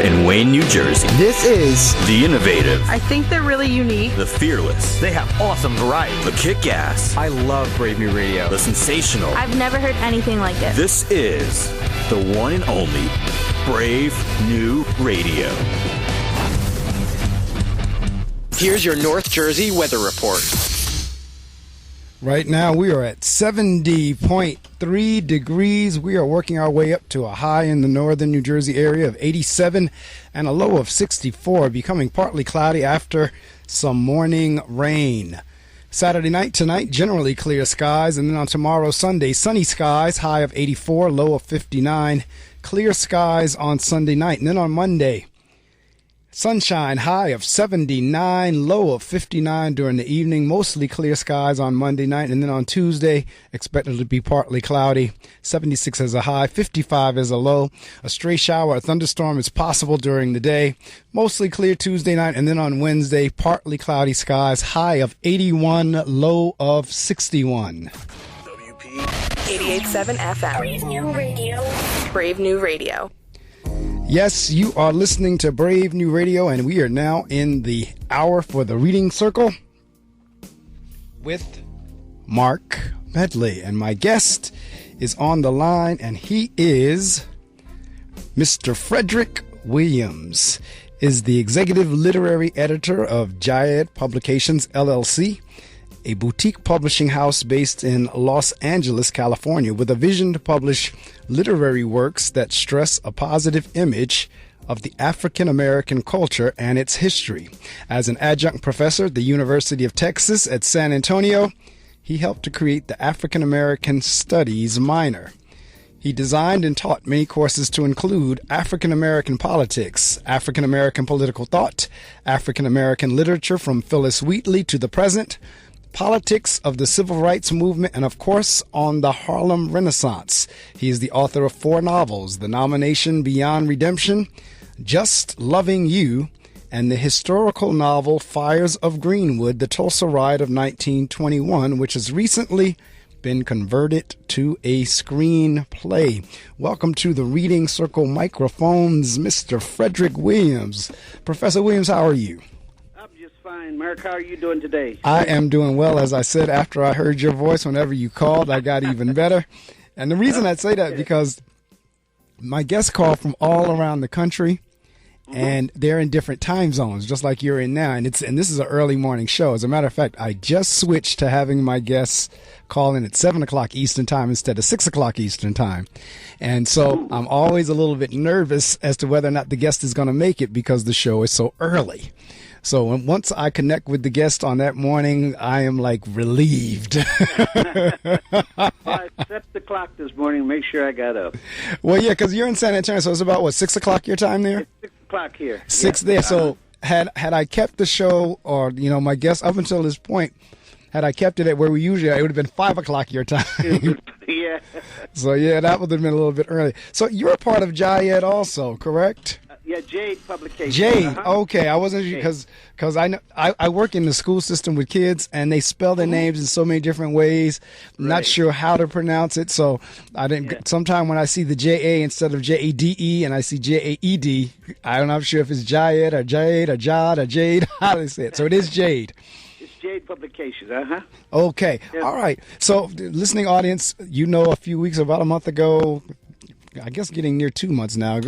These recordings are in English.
in Wayne, New Jersey. This is The innovative. I think they're really unique. The fearless. They have awesome variety. The kick-ass. I love Brave New Radio. The sensational. I've never heard anything like it. This is the one and only Brave New Radio. Here's your North Jersey weather report. Right now we are at 70.3 degrees. We are working our way up to a high in the northern New Jersey area of 87 and a low of 64, becoming partly cloudy after some morning rain. Saturday night tonight, generally clear skies, and then on tomorrow, Sunday, sunny skies, high of 84, low of 59. Clear skies on Sunday night, and then on Monday, sunshine, high of 79, low of 59 during the evening. Mostly clear skies on Monday night. And then on Tuesday, expected to be partly cloudy. 76 as a high, 55 as a low. A stray shower, a thunderstorm is possible during the day. Mostly clear Tuesday night. And then on Wednesday, partly cloudy skies, high of 81, low of 61. WP 88.7 FM. Brave New Radio. Brave New Radio. Yes, you are listening to Brave New Radio, and we are now in the hour for the Reading Circle with Marc Medley. And my guest is on the line, and he is Mr. Frederick Williams, is the executive literary editor of Jayed Publications, LLC, a boutique publishing house based in Los Angeles, California, with a vision to publish literary works that stress a positive image of the African American culture and its history. As an adjunct professor at the University of Texas at San Antonio, he helped to create the African American Studies minor. He designed and taught many courses to include African American politics, African American political thought, African American literature from Phyllis Wheatley to the present, politics of the civil rights movement, and of course on the Harlem Renaissance. He is the author of 4 novels, The Nomination Beyond Redemption, Just Loving You, and the historical novel Fires of Greenwood, the Tulsa Riot of 1921, which has recently been converted to a screenplay. Welcome to the Reading Circle microphones, Mr. Frederick Williams. Professor Williams, how are you? Fine. Mark, how are you doing today? I am doing well. As I said, after I heard your voice, whenever you called, I got even better. And the reason I say that, because my guests call from all around the country, and they're in different time zones, just like you're in now. And this is an early morning show. As a matter of fact, I just switched to having my guests call in at 7 o'clock Eastern time instead of 6 o'clock Eastern time. And so I'm always a little bit nervous as to whether or not the guest is going to make it because the show is so early. So once I connect with the guest on that morning, I am like relieved. I set the clock this morning to make sure I got up. Well, yeah, because you're in San Antonio, so it's about, what, 6 o'clock your time there? It's 6 o'clock here. 6 there. So had I kept the show, or, my guests up until this point, had I kept it at where we usually are, it would have been 5 o'clock your time. Yeah. So, yeah, that would have been a little bit early. So you're a part of Jayed also, correct? Yeah, Jayed Publications. Jayed, okay. I wasn't sure because I know I work in the school system with kids, and they spell their names in so many different ways. I'm not sure how to pronounce it, so I didn't. Yeah. Sometime when I see the J-A instead of J-A-D-E, and I see J-A-E-D, I'm not sure if it's Jayed or Jade or Jad or Jade. How do they say it? So it is Jayed. It's Jayed Publications. Okay. Yeah. All right. So, listening audience, about a month ago, I guess getting near 2 months now,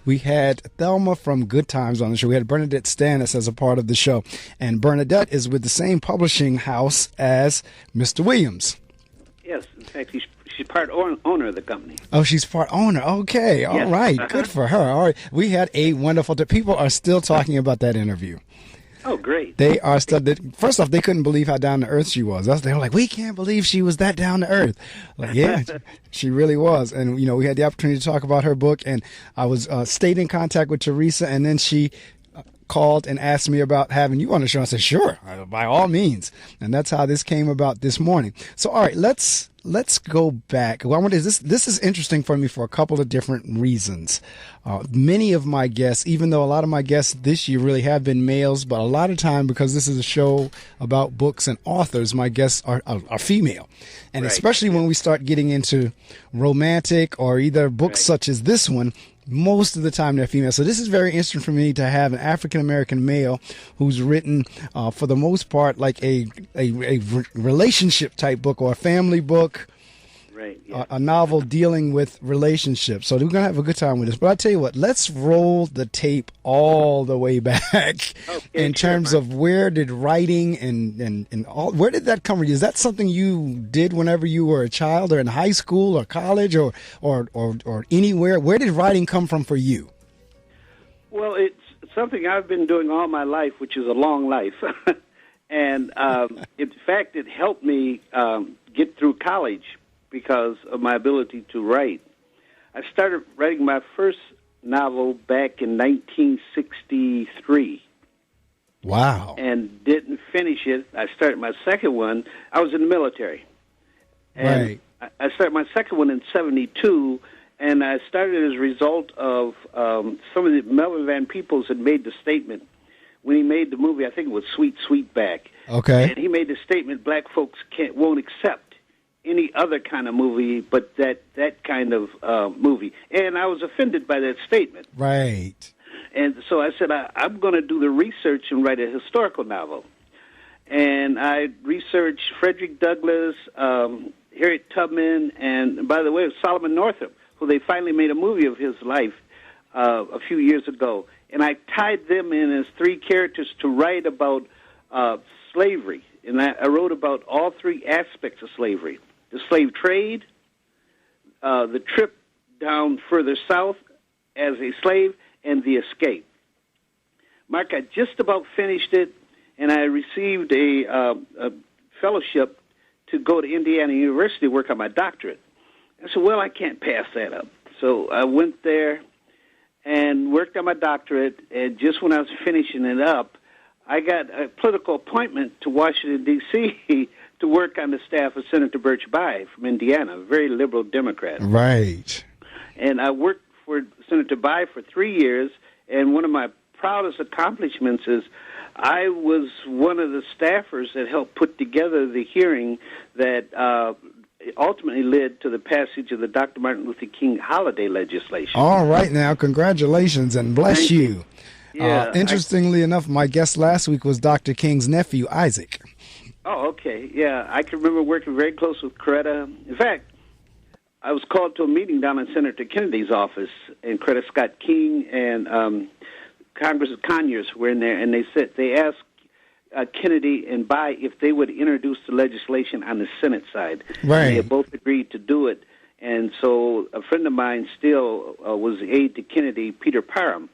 we had Thelma from Good Times on the show. We had BernNadette Stanis as a part of the show. And BernNadette is with the same publishing house as Mr. Williams. Yes. In fact, she's part owner of the company. Oh, she's part owner. Okay. All right. Good for her. All right. We had a wonderful people are still talking about that interview. Oh, great. They are still, first off, they couldn't believe how down to earth she was. They were like, we can't believe she was that down to earth. Like, yeah, she really was. And, we had the opportunity to talk about her book, and I was stayed in contact with Teresa, and then she called and asked me about having you on the show. I said, sure, by all means. And that's how this came about this morning. So, all right, let's go back. This is interesting for me for a couple of different reasons. Many of my guests, even though a lot of my guests this year really have been males, but a lot of time, because this is a show about books and authors, my guests are female. And especially when we start getting into romantic or either books such as this one, most of the time they're female. So this is very interesting for me to have an African-American male who's written, for the most part, like a relationship type book or a family book. Right. Yeah. A novel dealing with relationships. So we're going to have a good time with this. But I tell you what, let's roll the tape all the way back in terms of where did writing and all, where did that come from? Is that something you did whenever you were a child or in high school or college or anywhere? Where did writing come from for you? Well, it's something I've been doing all my life, which is a long life. And in fact, it helped me get through college because of my ability to write. I started writing my first novel back in 1963. Wow. And didn't finish it. I started my second one. I was in the military. And right. I started my second one in 72, and I started as a result of some of the Melvin Van Peebles had made the statement when he made the movie, I think it was Sweet Sweetback. Okay. And he made the statement, black folks won't accept any other kind of movie but that kind of movie. And I was offended by that statement. Right. And so I said, I'm going to do the research and write a historical novel. And I researched Frederick Douglass, Harriet Tubman, and by the way, Solomon Northup, who they finally made a movie of his life a few years ago. And I tied them in as three characters to write about slavery. And I wrote about all three aspects of slavery: the slave trade, the trip down further south as a slave, and the escape. Mark, I just about finished it, and I received a fellowship to go to Indiana University to work on my doctorate. I said, well, I can't pass that up. So I went there and worked on my doctorate, and just when I was finishing it up, I got a political appointment to Washington, D.C. to work on the staff of Senator Birch Bayh from Indiana, a very liberal Democrat. Right. And I worked for Senator Bayh for 3 years, and one of my proudest accomplishments is I was one of the staffers that helped put together the hearing that ultimately led to the passage of the Dr. Martin Luther King holiday legislation. All right now, congratulations and bless Thank you. Yeah, interestingly enough, my guest last week was Dr. King's nephew, Isaac. Oh, okay. Yeah, I can remember working very close with Coretta. In fact, I was called to a meeting down in Senator Kennedy's office, and Coretta Scott King and Congressman Conyers were in there, and they asked Kennedy and Bayh if they would introduce the legislation on the Senate side. Right. And they had both agreed to do it. And so a friend of mine still was the aide to Kennedy, Peter Parham.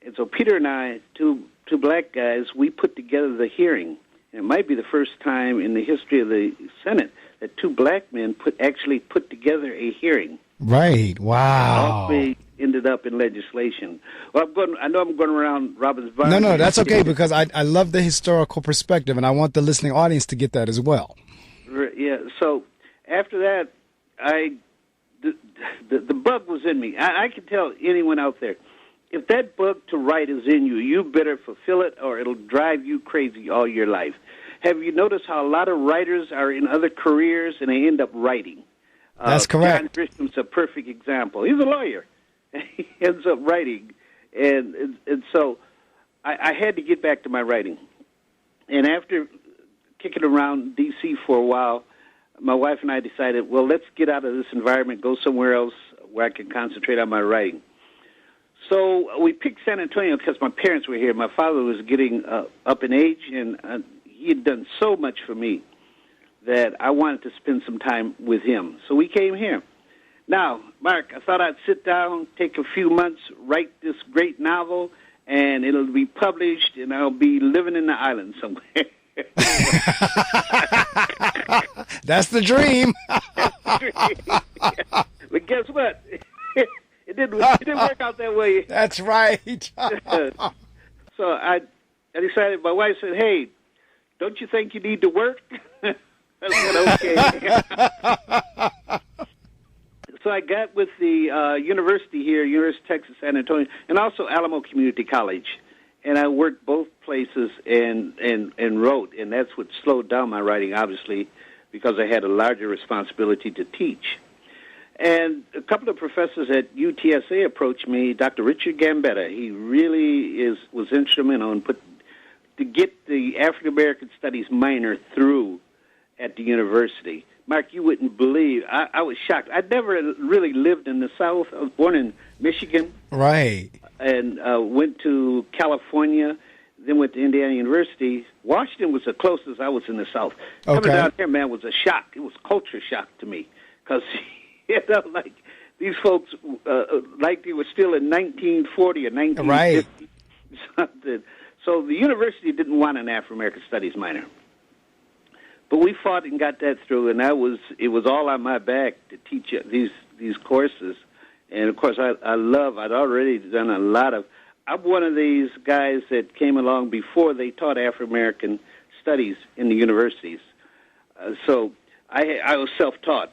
And so Peter and I, two black guys, we put together the hearing. And it might be the first time in the history of the Senate that two black men actually put together a hearing. Right. Wow. We ended up in legislation. Well, I know I'm going around Robbins Barnes. No, that's okay, because I love the historical perspective, and I want the listening audience to get that as well. Yeah. So after that, the bug was in me. I can tell anyone out there, if that bug to write is in you, you better fulfill it, or it'll drive you crazy all your life. Have you noticed how a lot of writers are in other careers and they end up writing? That's correct. John Grisham's a perfect example. He's a lawyer. He ends up writing. And so I had to get back to my writing. And after kicking around D.C. for a while, my wife and I decided, well, let's get out of this environment, go somewhere else where I can concentrate on my writing. So we picked San Antonio because my parents were here. My father was getting up in age, and he had done so much for me that I wanted to spend some time with him. So we came here. Now, Mark, I thought I'd sit down, take a few months, write this great novel, and it'll be published, and I'll be living in the island somewhere. That's the dream. But guess what? It didn't work out that way. That's right. So I decided, my wife said, hey, don't you think you need to work? I said, okay. So I got with the university here, University of Texas, San Antonio, and also Alamo Community College. And I worked both places and wrote, and that's what slowed down my writing, obviously, because I had a larger responsibility to teach. And a couple of professors at UTSA approached me, Dr. Richard Gambetta. He really was instrumental in to get the African American Studies minor through at the university. Mark, you wouldn't believe. I was shocked. I'd never really lived in the South. I was born in Michigan. Right. And went to California, then went to Indiana University. Washington was the closest I was in the South. Okay. Coming down here, man, was a shock. It was culture shock to me. Because, like, these folks, like they were still in 1940 or 1950 something. So the university didn't want an Afro-American Studies minor. But we fought and got that through, and it was all on my back to teach these courses. And, of course, I'd already done a lot of, I'm one of these guys that came along before they taught Afro-American Studies in the universities. So I was self-taught.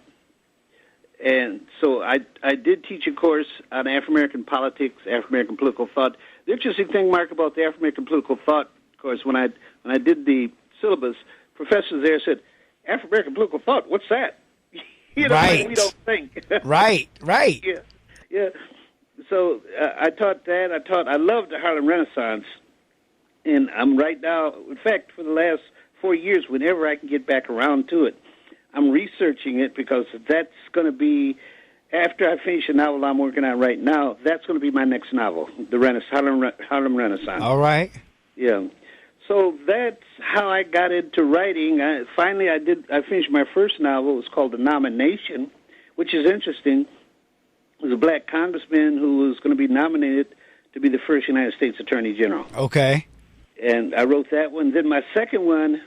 And so I did teach a course on Afro-American politics, Afro-American political thought. The interesting thing, Mark, about the Afro-American political thought course, when I did the syllabus, professors there said, Afro-American political thought, what's that? Right. Like we don't think. Right. Yeah. So I taught that. I loved the Harlem Renaissance. And I'm right now, in fact, for the last 4 years, whenever I can get back around to it, I'm researching it because that's going to be, after I finish a novel I'm working on right now, that's going to be my next novel, the Harlem Renaissance. All right. Yeah. So that's how I got into writing. I finished my first novel. It was called The Nomination, which is interesting. It was a black congressman who was going to be nominated to be the first United States Attorney General. Okay. And I wrote that one. Then my second one,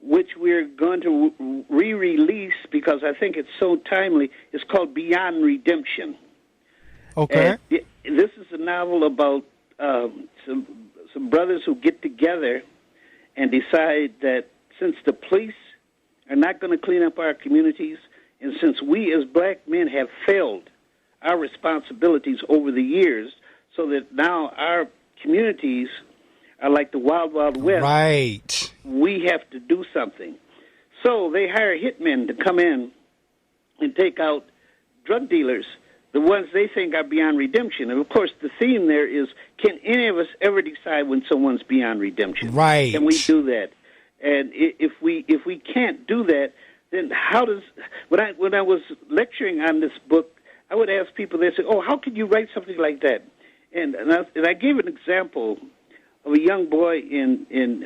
which we're going to re-release because I think it's so timely, is called Beyond Redemption. Okay. And this is a novel about some brothers who get together and decide that since the police are not going to clean up our communities, and since we as black men have failed our responsibilities over the years, so that now our communities are like the Wild Wild West. Right. We have to do something. So they hire hitmen to come in and take out drug dealers, the ones they think are beyond redemption. And, of course, the theme there is, can any of us ever decide when someone's beyond redemption? Right. Can we do that? And if we can't do that, then how does... When I was lecturing on this book, I would ask people, they say, oh, how could you write something like that? And I gave an example of a young boy in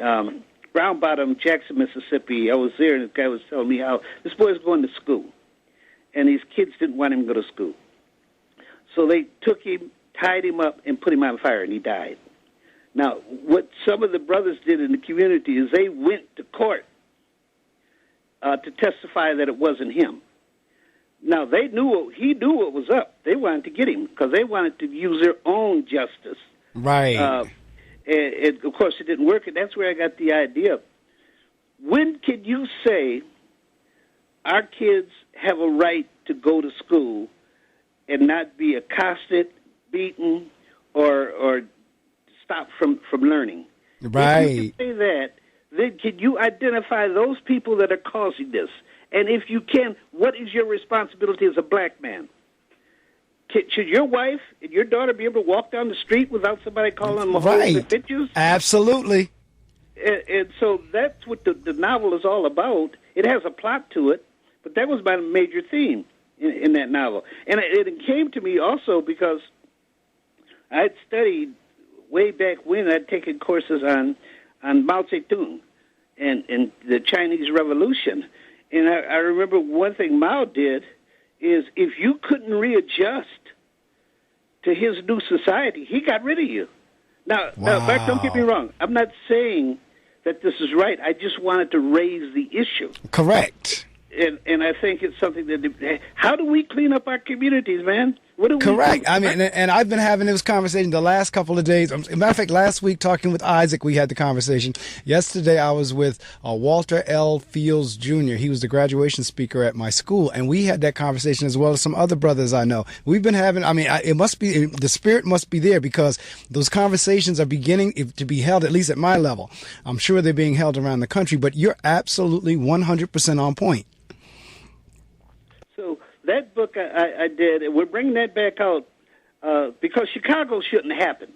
Brown Bottom, Jackson, Mississippi. I was there, and this guy was telling me how this boy was going to school, and these kids didn't want him to go to school. So they took him, tied him up, and put him on fire, and he died. Now, what some of the brothers did in the community is they went to court to testify that it wasn't him. Now, he knew what was up. They wanted to get him because they wanted to use their own justice. Right. And, of course, it didn't work, and that's where I got the idea. When can you say our kids have a right to go to school and not be accosted, beaten, or stopped from learning? Right. If you can say that, then can you identify those people that are causing this? And if you can, what is your responsibility as a black man? Should your wife and your daughter be able to walk down the street without somebody calling them a right. hoes and bitches? Absolutely. And so that's what the novel is all about. It has a plot to it, but that was my major theme in that novel. And it came to me also because I'd studied way back when. I'd taken courses on Mao Zedong and the Chinese Revolution. And I remember one thing Mao did is if you couldn't readjust to his new society, he got rid of you. Now, Mark, don't get me wrong. I'm not saying that this is right. I just wanted to raise the issue. Correct. And I think it's something that... How do we clean up our communities, man? What do we Correct. do? I mean, and I've been having this conversation the last couple of days. As a matter of fact, last week talking with Isaac, we had the conversation. Yesterday, I was with Walter L. Fields Jr. He was the graduation speaker at my school, and we had that conversation as well as some other brothers I know. We've been having, it must be, the spirit must be there because those conversations are beginning to be held, at least at my level. I'm sure they're being held around the country, but you're absolutely 100% on point. that book I did, and we're bringing that back out because Chicago shouldn't happen.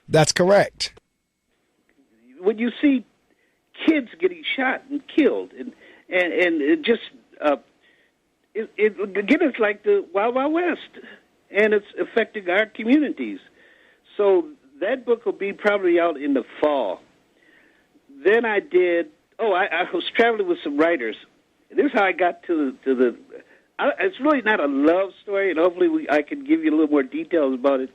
That's correct. When you see kids getting shot and killed, and it just again, it's like the Wild Wild West, and it's affecting our communities. So that book will be probably out in the fall. Then I did. I was traveling with some writers. This is how I got to the. It's really not a love story, and hopefully I can give you a little more details about it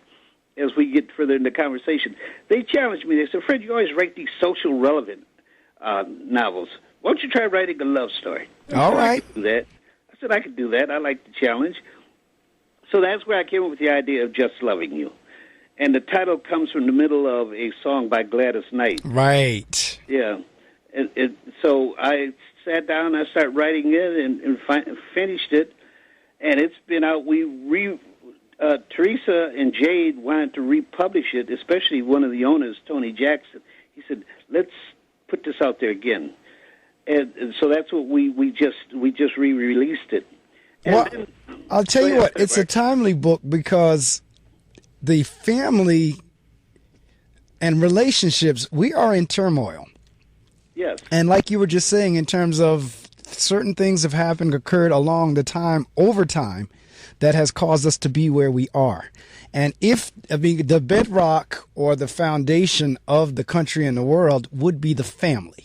as we get further in the conversation. They challenged me. They said, "Fred, you always write these social relevant novels. Why don't you try writing a love story?" All right. I could do that. I said I could do that. I like the challenge. So that's where I came up with the idea of Just Loving You. And the title comes from the middle of a song by Gladys Knight. Right. Yeah. So I sat down, I started writing it, and finished it. And it's been out. Teresa and Jade wanted to republish it, especially one of the owners, Tony Jackson. He said, "Let's put this out there again." And so that's what we just re-released it. Well, I'll tell you what, it's a timely book because the family and relationships, we are in turmoil. Yes. And like you were just saying, in terms of certain things have occurred along the time, over time, that has caused us to be where we are. And the bedrock or the foundation of the country and the world would be the family.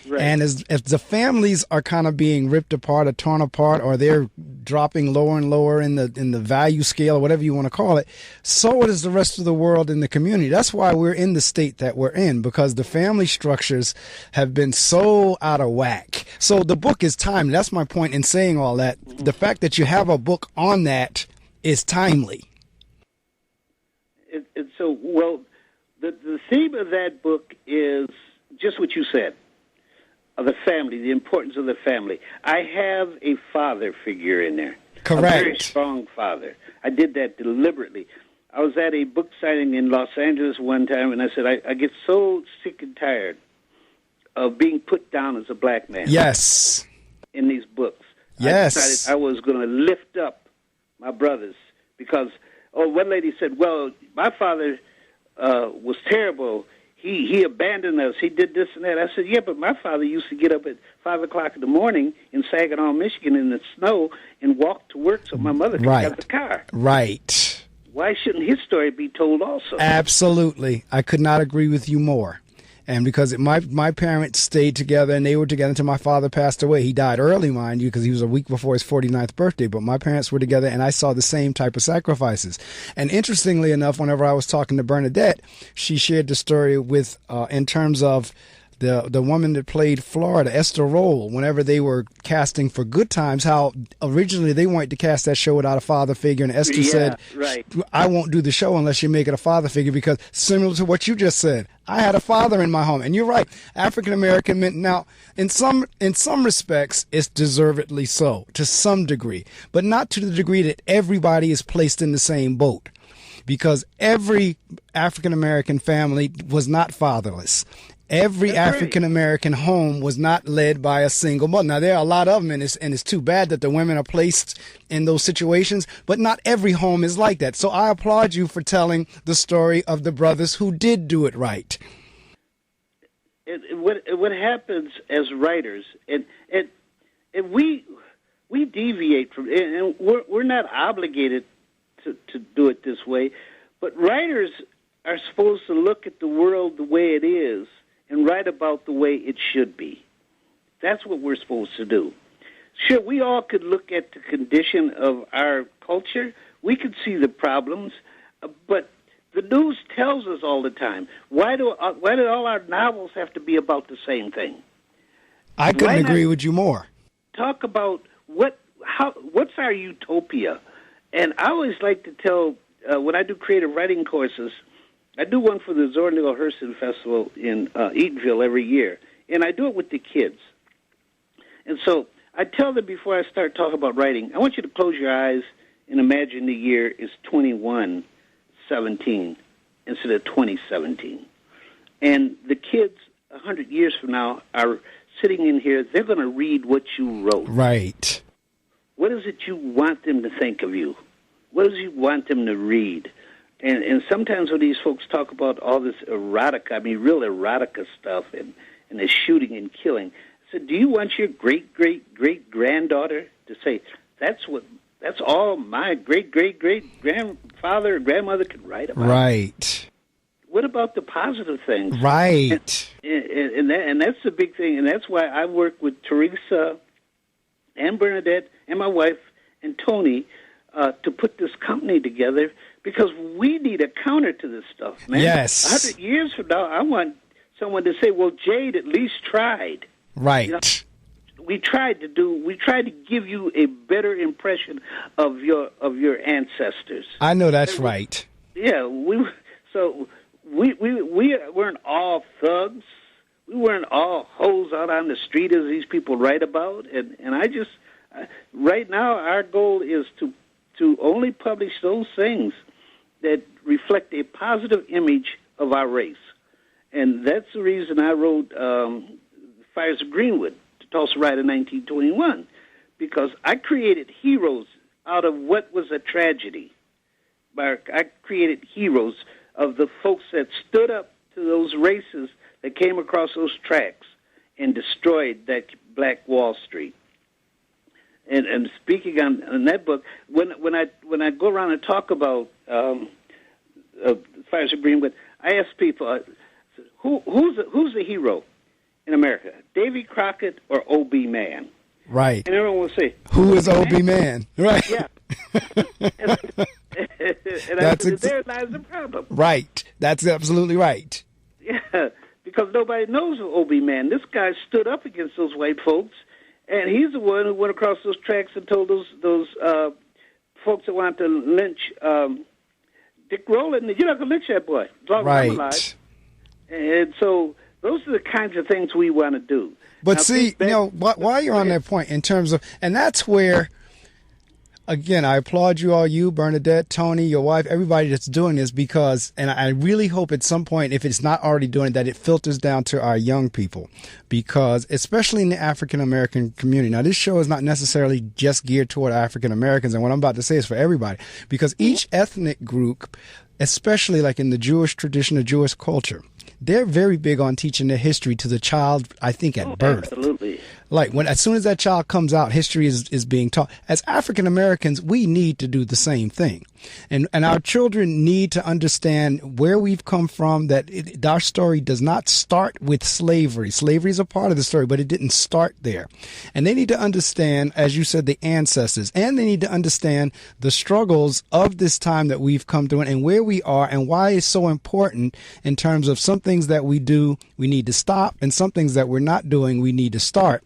Right. And as the families are kind of being ripped apart or torn apart, or they're dropping lower and lower in the value scale, or whatever you want to call it, so is the rest of the world in the community. That's why we're in the state that we're in, because the family structures have been so out of whack. So the book is timely. That's my point in saying all that. The fact that you have a book on that is timely. The theme of that book is just what you said. Of the family, the importance of the family. I have a father figure in there. Correct. A very strong father. I did that deliberately. I was at a book signing in Los Angeles one time, and I said, I get so sick and tired of being put down as a black man. Yes. In these books. Yes. I decided I was going to lift up my brothers because, one lady said, well, my father was terrible. He abandoned us. He did this and that. I said, yeah, but my father used to get up at 5 o'clock in the morning in Saginaw, Michigan in the snow and walk to work so my mother could have the car. Right. Why shouldn't his story be told also? Absolutely. I could not agree with you more. And because my parents stayed together, and they were together until my father passed away. He died early, mind you, because he was a week before his 49th birthday. But my parents were together, and I saw the same type of sacrifices. And interestingly enough, whenever I was talking to BernNadette, she shared the story with, in terms of the woman that played Florida, Esther Roll, whenever they were casting for Good Times, how originally they wanted to cast that show without a father figure, and Esther said, right. I won't do the show unless you make it a father figure, because similar to what you just said, I had a father in my home. And you're right, African American men, now in some respects it's deservedly so, to some degree, but not to the degree that everybody is placed in the same boat. Because every African American family was not fatherless. Every African American home was not led by a single mother. Now, there are a lot of them, and it's too bad that the women are placed in those situations, but not every home is like that. So I applaud you for telling the story of the brothers who did do it right. What happens as writers, and we deviate from, and we're not obligated to do it this way, but writers are supposed to look at the world the way it is and write about the way it should be. That's what we're supposed to do. Sure, we all could look at the condition of our culture. We could see the problems, but the news tells us all the time. Why do all our novels have to be about the same thing? I couldn't agree with you more. Talk about what's our utopia. And I always like to tell, when I do creative writing courses, I do one for the Zora Neale Hurston Festival in Eatonville every year, and I do it with the kids. And so I tell them before I start talking about writing, I want you to close your eyes and imagine the year is 2117 instead of 2017. And the kids 100 years from now are sitting in here, they're going to read what you wrote. Right. what is it you want them to think of you? What is it you want them to read? And sometimes when these folks talk about all this erotica, I mean real erotica stuff and the shooting and killing, I said, do you want your great-great-great-granddaughter to say, that's all my great-great-great-grandfather or grandmother could write about? Right. What about the positive things? Right. And that's the big thing, and that's why I work with Teresa and BernNadette and my wife and Tony to put this company together, because we need a counter to this stuff, man. Yes. 100 years from now, I want someone to say, well, Jade at least tried. Right. You know, we tried to give you a better impression of your ancestors. I know that's right. Yeah, we weren't all thugs. We weren't all hoes out on the street as these people write about. And I just right now our goal is to only publish those things that reflect a positive image of our race. And that's the reason I wrote Fires of Greenwood, the Tulsa Riot in 1921, because I created heroes out of what was a tragedy. I created heroes of the folks that stood up to those races that came across those tracks and destroyed that Black Wall Street. And speaking on that book, when I go around and talk about Fires of Greenwood, I ask people, who's the hero in America, Davy Crockett or O.B. Mann? Right. And everyone will say, who is O.B. Mann? Right. Yeah. and there lies the problem. Right. That's absolutely right. Yeah, because nobody knows who O.B. Mann. This guy stood up against those white folks, and he's the one who went across those tracks and told those folks that wanted to lynch Dick Rowland, you're not going to lynch that boy. Right. And so those are the kinds of things we want to do. But now, see, while you're on that point, in terms of, and that's where, again, I applaud you all, you, BernNadette, Tony, your wife, everybody that's doing this, because, and I really hope at some point, if it's not already doing it, that it filters down to our young people, because especially in the African American community. Now, this show is not necessarily just geared toward African Americans, and what I'm about to say is for everybody, because each ethnic group, especially like in the Jewish tradition, the Jewish culture, they're very big on teaching their history to the child, I think, at birth. Absolutely. Like as soon as that child comes out, history is being taught. As African Americans, we need to do the same thing. And our children need to understand where we've come from, that our story does not start with slavery. Slavery is a part of the story, but it didn't start there. And they need to understand, as you said, the ancestors, and they need to understand the struggles of this time that we've come through and where we are and why it's so important in terms of some things that we do, we need to stop, and some things that we're not doing, we need to start.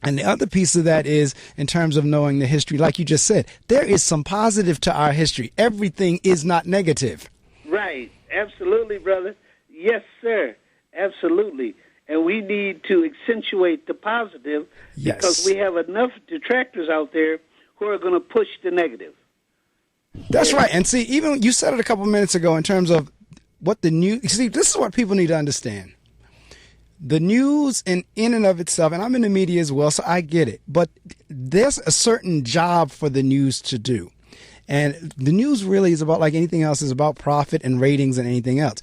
And the other piece of that is in terms of knowing the history, like you just said, there is some positive to our history. Everything is not negative. Right. Absolutely, brother. Yes, sir. Absolutely. And we need to accentuate the positive, because we have enough detractors out there who are going to push the negative. That's right. And see, even you said it a couple minutes ago in terms of what the news, see, this is what people need to understand. The news in and of itself, and I'm in the media as well, so I get it, but there's a certain job for the news to do. And the news really is about, like anything else, is about profit and ratings and anything else.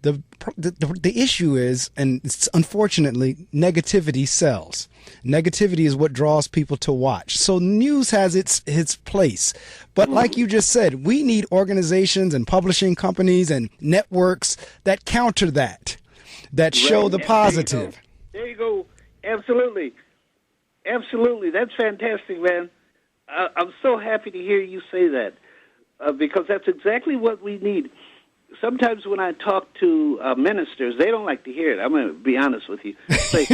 The issue is, and it's, unfortunately, negativity sells. Negativity is what draws people to watch. So news has its place. But like you just said, we need organizations and publishing companies and networks that counter that show the positive. There you go. Absolutely. Absolutely. That's fantastic, man. I'm so happy to hear you say that, because that's exactly what we need. Sometimes when I talk to ministers, they don't like to hear it. I'm going to be honest with you. Say,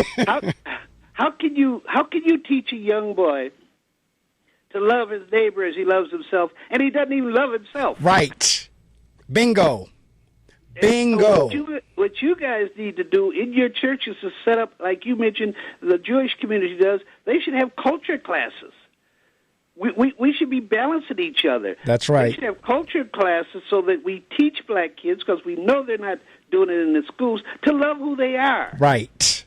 how can you teach a young boy to love his neighbor as he loves himself, and he doesn't even love himself? Right. Bingo. Bingo. So what you guys need to do in your churches is set up, like you mentioned, the Jewish community does. They should have culture classes. We should be balancing each other. That's right. We should have culture classes so that we teach black kids, because we know they're not doing it in the schools, to love who they are. Right.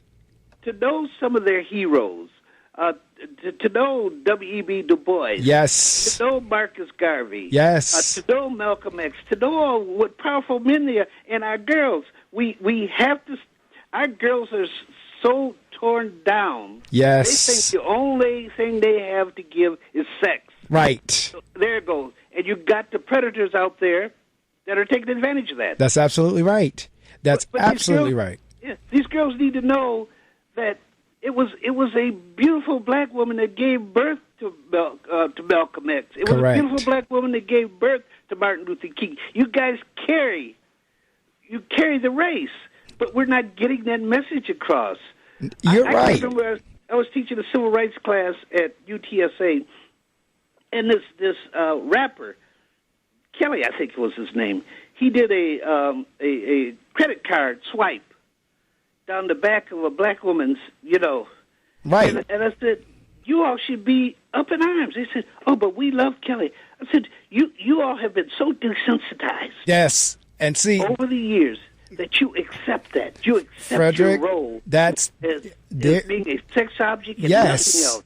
To know some of their heroes. To know W.E.B. Du Bois. Yes. To know Marcus Garvey. Yes. To know Malcolm X. To know all what powerful men they are. And our girls, we have to. Our girls are so torn down. Yes. They think the only thing they have to give is sex. Right. So there it goes. And you've got the predators out there that are taking advantage of that. That's absolutely right. That's absolutely right. Yeah, these girls need to know that it was a beautiful black woman that gave birth to Malcolm X. It was Correct. a beautiful black woman that gave birth to Martin Luther King. You guys carry the race, but we're not getting that message across. You're I right. remember I was teaching a civil rights class at UTSA, and this rapper, Kelly, I think was his name, he did a credit card swipe down the back of a black woman's, Right. And I said, you all should be up in arms. They said, oh, but we love Kelly. I said, you all have been so desensitized. Yes. And see, over the years that you accept that. You accept Frederick, your role that's as being a sex object and yes. nothing else.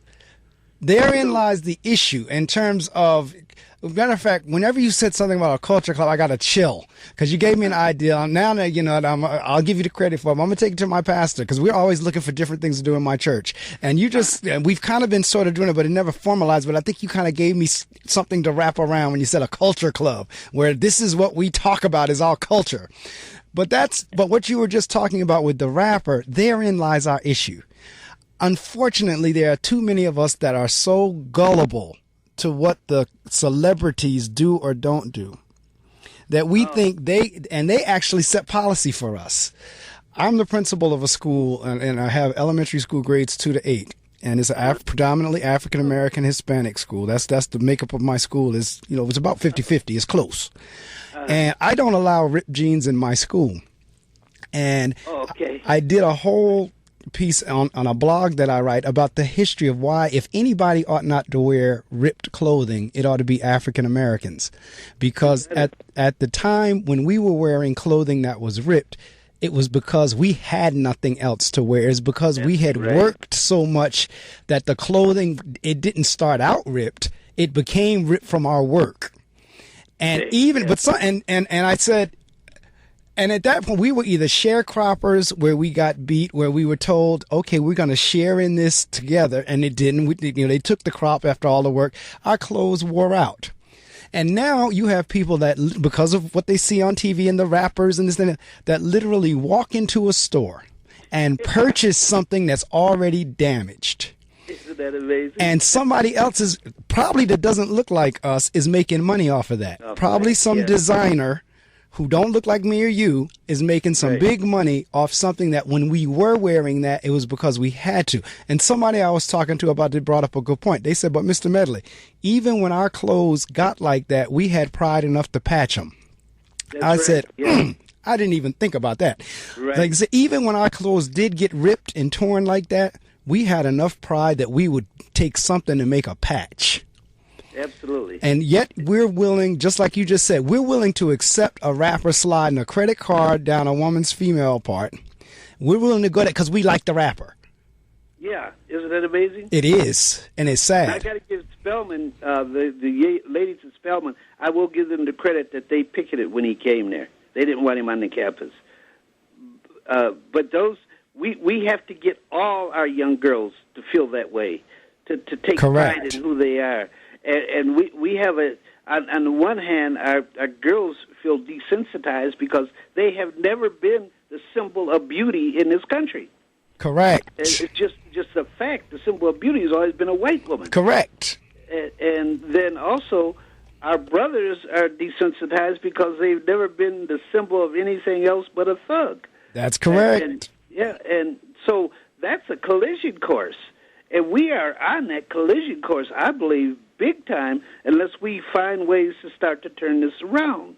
Therein lies the issue in terms of, matter of fact, whenever you said something about a culture club, I got a chill because you gave me an idea. Now that I'll give you the credit for it. I'm going to take it to my pastor because we're always looking for different things to do in my church. And we've kind of been sort of doing it, but it never formalized. But I think you kind of gave me something to wrap around when you said a culture club, where this is what we talk about is our culture. But what you were just talking about with the rapper, therein lies our issue. Unfortunately, there are too many of us that are so gullible to what the celebrities do or don't do that we think they actually set policy for us. I'm the principal of a school, and I have elementary school grades 2 to 8, and it's a predominantly African American Hispanic school. That's the makeup of my school. Is it's about 50-50. It's close, and I don't allow ripped jeans in my school. And I did a whole piece on a blog that I write about the history of why, if anybody ought not to wear ripped clothing, it ought to be African Americans. Because at the time when we were wearing clothing that was ripped, it was because we had nothing else to wear. It's because we had worked so much that the clothing, it didn't start out ripped. It became ripped from our work. And I said, and at that point, we were either sharecroppers where we got beat, where we were told, okay, we're going to share in this together. And it didn't. They took the crop after all the work. Our clothes wore out. And now you have people that, because of what they see on TV and the rappers and this and that literally walk into a store and purchase something that's already damaged. Isn't that amazing? And somebody else that doesn't look like us is making money off of that. Probably some designer who don't look like me or you is making some big money off something that when we were wearing that, it was because we had to. And somebody I was talking to about it brought up a good point. They said, but Mr. Medley, even when our clothes got like that, we had pride enough to patch them. I said, I didn't even think about that. Right. Like, so even when our clothes did get ripped and torn like that, we had enough pride that we would take something to make a patch. Absolutely. And yet we're willing, just like you just said, we're willing to accept a rapper sliding a credit card down a woman's female part. We're willing to go there because we like the rapper. Yeah. Isn't that amazing? It is. And it's sad. I got to give Spelman, the ladies at Spelman, I will give them the credit that they picketed when he came there. They didn't want him on the campus. But we have to get all our young girls to feel that way, to take pride in who they are. And we have on the one hand, our girls feel desensitized because they have never been the symbol of beauty in this country. Correct. It's just a fact. The symbol of beauty has always been a white woman. Correct. And then also, our brothers are desensitized because they've never been the symbol of anything else but a thug. That's correct. And so that's a collision course. And we are on that collision course, I believe, big time, unless we find ways to start to turn this around.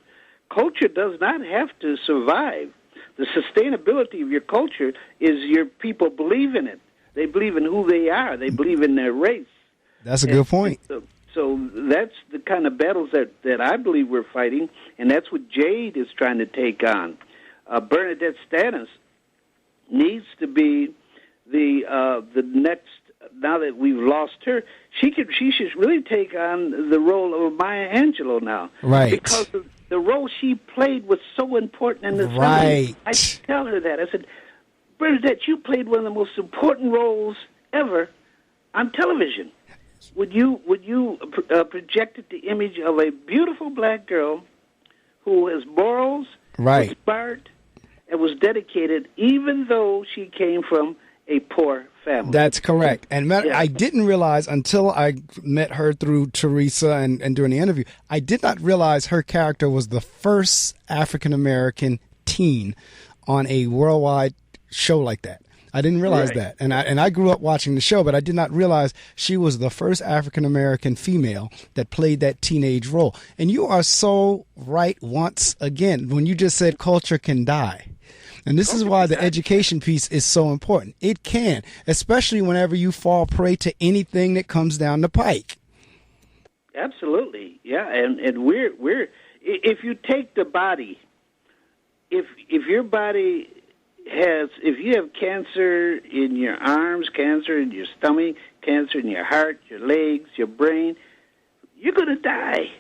Culture does not have to survive. The sustainability of your culture is your people believe in it. They believe in who they are. They believe in their race. That's a good point. So that's the kind of battles that I believe we're fighting, and that's what Jade is trying to take on. BernNadette Stanis needs to be the next now that we've lost her, she should really take on the role of Maya Angelou now. Right. Because the role she played was so important in this film. Right. I tell her that. I said, BernNadette, you played one of the most important roles ever on television. Would you projected the image of a beautiful black girl who has morals, right, was smart, and was dedicated, even though she came from a poor family. That's correct. And I didn't realize until I met her through Teresa and during the interview, I did not realize her character was the first African-American teen on a worldwide show like that. I didn't realize that. And I grew up watching the show, but I did not realize she was the first African-American female that played that teenage role. And you are so right once again when you just said culture can die. And this is why the education piece is so important. It can, especially whenever you fall prey to anything that comes down the pike. Absolutely, yeah. And we're if you take the body, if your body if you have cancer in your arms, cancer in your stomach, cancer in your heart, your legs, your brain, you're going to die.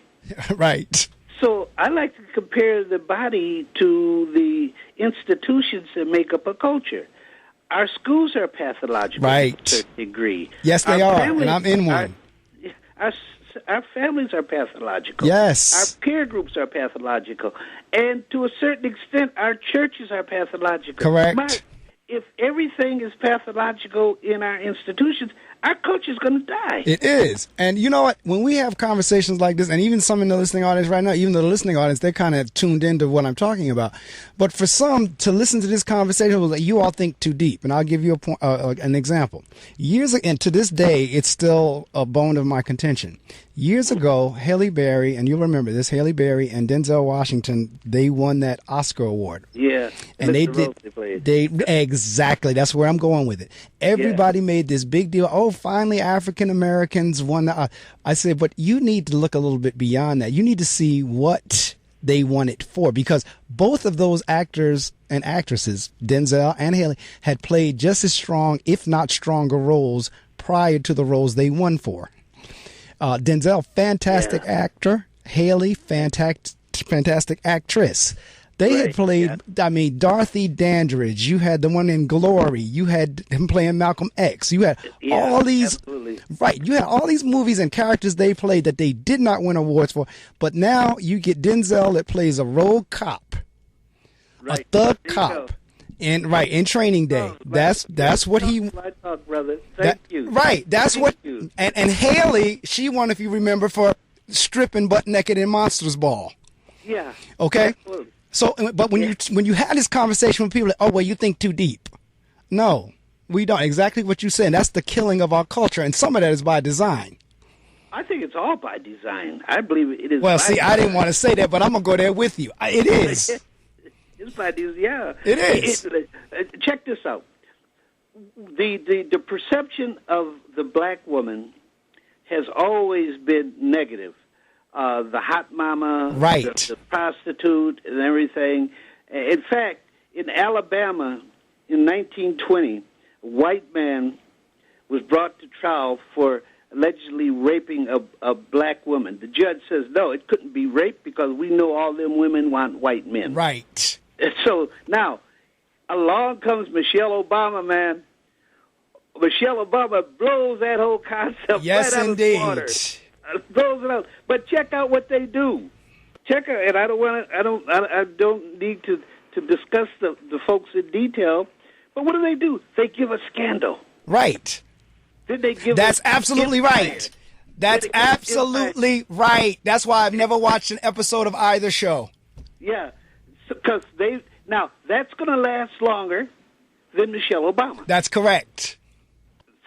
Right. So I like to compare the body to the institutions that make up a culture. Our schools are pathological right, to a certain degree. Yes, they are, and I'm in one. Our families are pathological. Yes. Our peer groups are pathological. And to a certain extent, our churches are pathological. Correct. But if everything is pathological in our institutions, our culture is going to die. It is. And you know what? When we have conversations like this, and even some in the listening audience right now, even the listening audience, they're kind of tuned into what I'm talking about. But for some to listen to this conversation, was like, you all think too deep. And I'll give you an example. Years ago, and to this day, it's still a bone of my contention. Years ago, Halle Berry, and you'll remember this, Halle Berry and Denzel Washington, they won that Oscar award. Yeah. And exactly, that's where I'm going with it. Everybody made this big deal. Oh, finally African Americans won the I said, but you need to look a little bit beyond that. You need to see what they won it for, because both of those actors and actresses, Denzel and Halle, had played just as strong, if not stronger, roles prior to the roles they won for. Denzel, fantastic actor. Halle, fantastic actress. They had played, Dorothy Dandridge. You had the one in Glory. You had him playing Malcolm X. You had all these, absolutely. Right. You had all these movies and characters they played that they did not win awards for. But now you get Denzel that plays a rogue cop, a thug cop. In Training Day. That's what he. Brother. Thank you. Right. That's what. And Halle, she won, if you remember, for stripping butt naked in Monsters Ball. Yeah. Okay. Absolutely. So, but when you had this conversation with people, like, oh well, you think too deep. No, we don't. Exactly what you said. That's the killing of our culture, and some of that is by design. I think it's all by design. I believe it is. Well, see, I didn't want to say that, but I'm gonna go there with you. It is. It's by design. Yeah. It is. Check this out. The perception of the black woman has always been negative. The hot mama, right, the prostitute, and everything. In fact, in Alabama in 1920, a white man was brought to trial for allegedly raping a black woman. The judge says, no, it couldn't be rape because we know all them women want white men. Right. So now, along comes Michelle Obama, man. Michelle Obama blows that whole concept right out of the water. Blows it out. But check out what they do. Check out, and I don't need to discuss the folks in detail. But what do? They give a scandal. Right. Did they give? That's absolutely right. That's absolutely right. That's why I've never watched an episode of either show. Yeah, because now that's going to last longer than Michelle Obama. That's correct.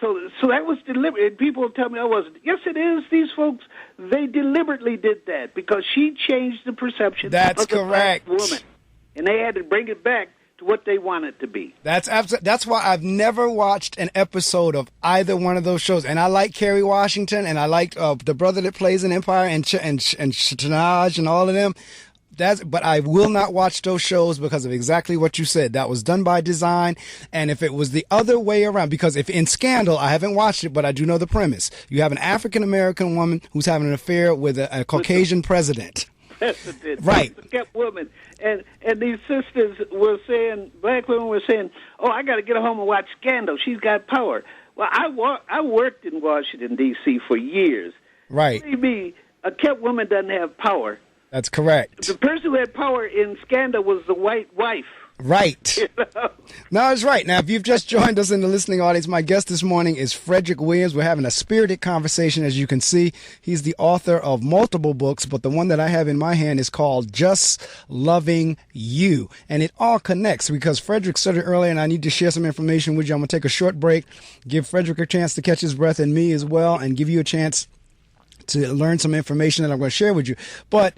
So that was deliberate. And people tell me I wasn't. Yes, it is. These folks, they deliberately did that because she changed the perception of the black woman, and they had to bring it back to what they want it to be. That's why I've never watched an episode of either one of those shows. And I like Kerry Washington, and I like the brother that plays in Empire and Shanaj and all of them. But I will not watch those shows because of exactly what you said. That was done by design. And if it was the other way around, because if in Scandal, I haven't watched it, but I do know the premise. You have an African-American woman who's having an affair with a Caucasian president. Right. A kept woman. And these sisters were saying, black women were saying, oh, I got to get her home and watch Scandal. She's got power. Well, I worked in Washington, D.C. for years. Right. Believe me, a kept woman doesn't have power. That's correct. The person who had power in Scandal was the white wife. Right. You know? No, it's right. Now, if you've just joined us in the listening audience, my guest this morning is Frederick Williams. We're having a spirited conversation, as you can see. He's the author of multiple books, but the one that I have in my hand is called Just Loving You. And it all connects because Frederick said it earlier, and I need to share some information with you. I'm going to take a short break, give Frederick a chance to catch his breath, and me as well, and give you a chance to learn some information that I'm going to share with you. But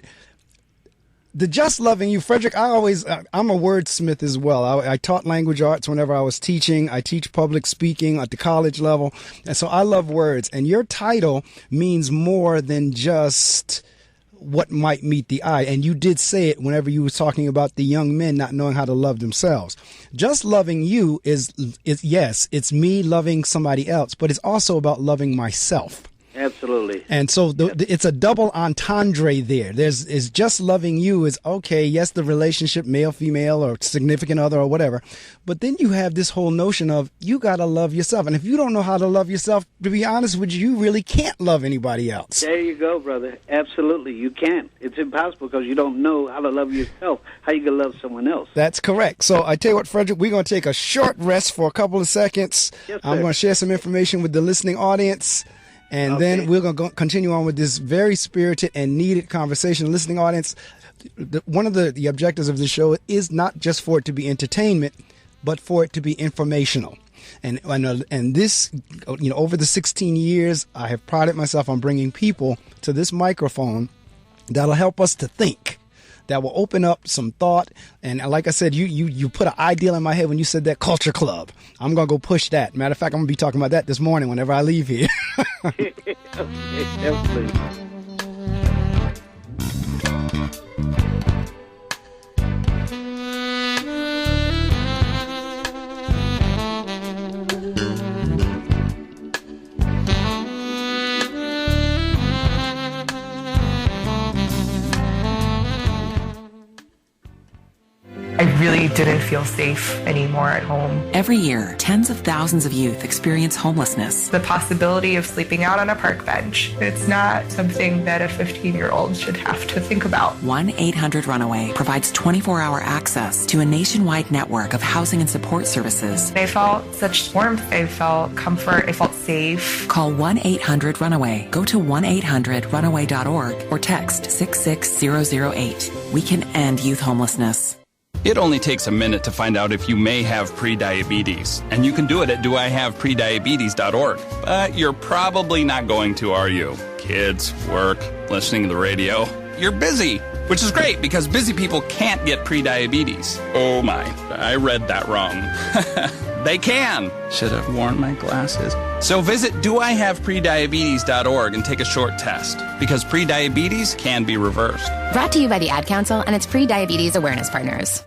the Just Loving You, Frederick, I'm a wordsmith as well. I taught language arts whenever I was teaching. I teach public speaking at the college level. And so I love words. And your title means more than just what might meet the eye. And you did say it whenever you were talking about the young men not knowing how to love themselves. Just Loving You is yes, it's me loving somebody else, but it's also about loving myself. Absolutely. And so it's a double entendre there. Is Just Loving You is okay, yes, the relationship, male, female, or significant other or whatever. But then you have this whole notion of you got to love yourself. And if you don't know how to love yourself, to be honest with you, you really can't love anybody else. There you go, brother. Absolutely. You can't. It's impossible because you don't know how to love yourself. How you going to love someone else? That's correct. So I tell you what, Frederick, we're going to take a short rest for a couple of seconds. Yes, I'm sir. going to share some information with the listening audience. And then we're going to continue on with this very spirited and needed conversation. Listening audience, one of the objectives of the show is not just for it to be entertainment, but for it to be informational. And this, over the 16 years, I have prided myself on bringing people to this microphone that'll help us to think, that will open up some thought. And like I said, you put an ideal in my head when you said that culture club. I'm going to go push that. Matter of fact, I'm going to be talking about that this morning whenever I leave here. Okay, definitely. I really didn't feel safe anymore at home. Every year, tens of thousands of youth experience homelessness. The possibility of sleeping out on a park bench, it's not something that a 15-year-old should have to think about. 1-800-RUNAWAY provides 24-hour access to a nationwide network of housing and support services. I felt such warmth. I felt comfort. I felt safe. Call 1-800-RUNAWAY. Go to 1-800-RUNAWAY.org or text 66008. We can end youth homelessness. It only takes a minute to find out if you may have prediabetes, and you can do it at doihaveprediabetes.org. But you're probably not going to, are you? Kids, work, listening to the radio. You're busy, which is great because busy people can't get prediabetes. Oh my, I read that wrong. They can. Should have worn my glasses. So visit doihaveprediabetes.org and take a short test, because prediabetes can be reversed. Brought to you by the Ad Council and its pre-diabetes awareness partners.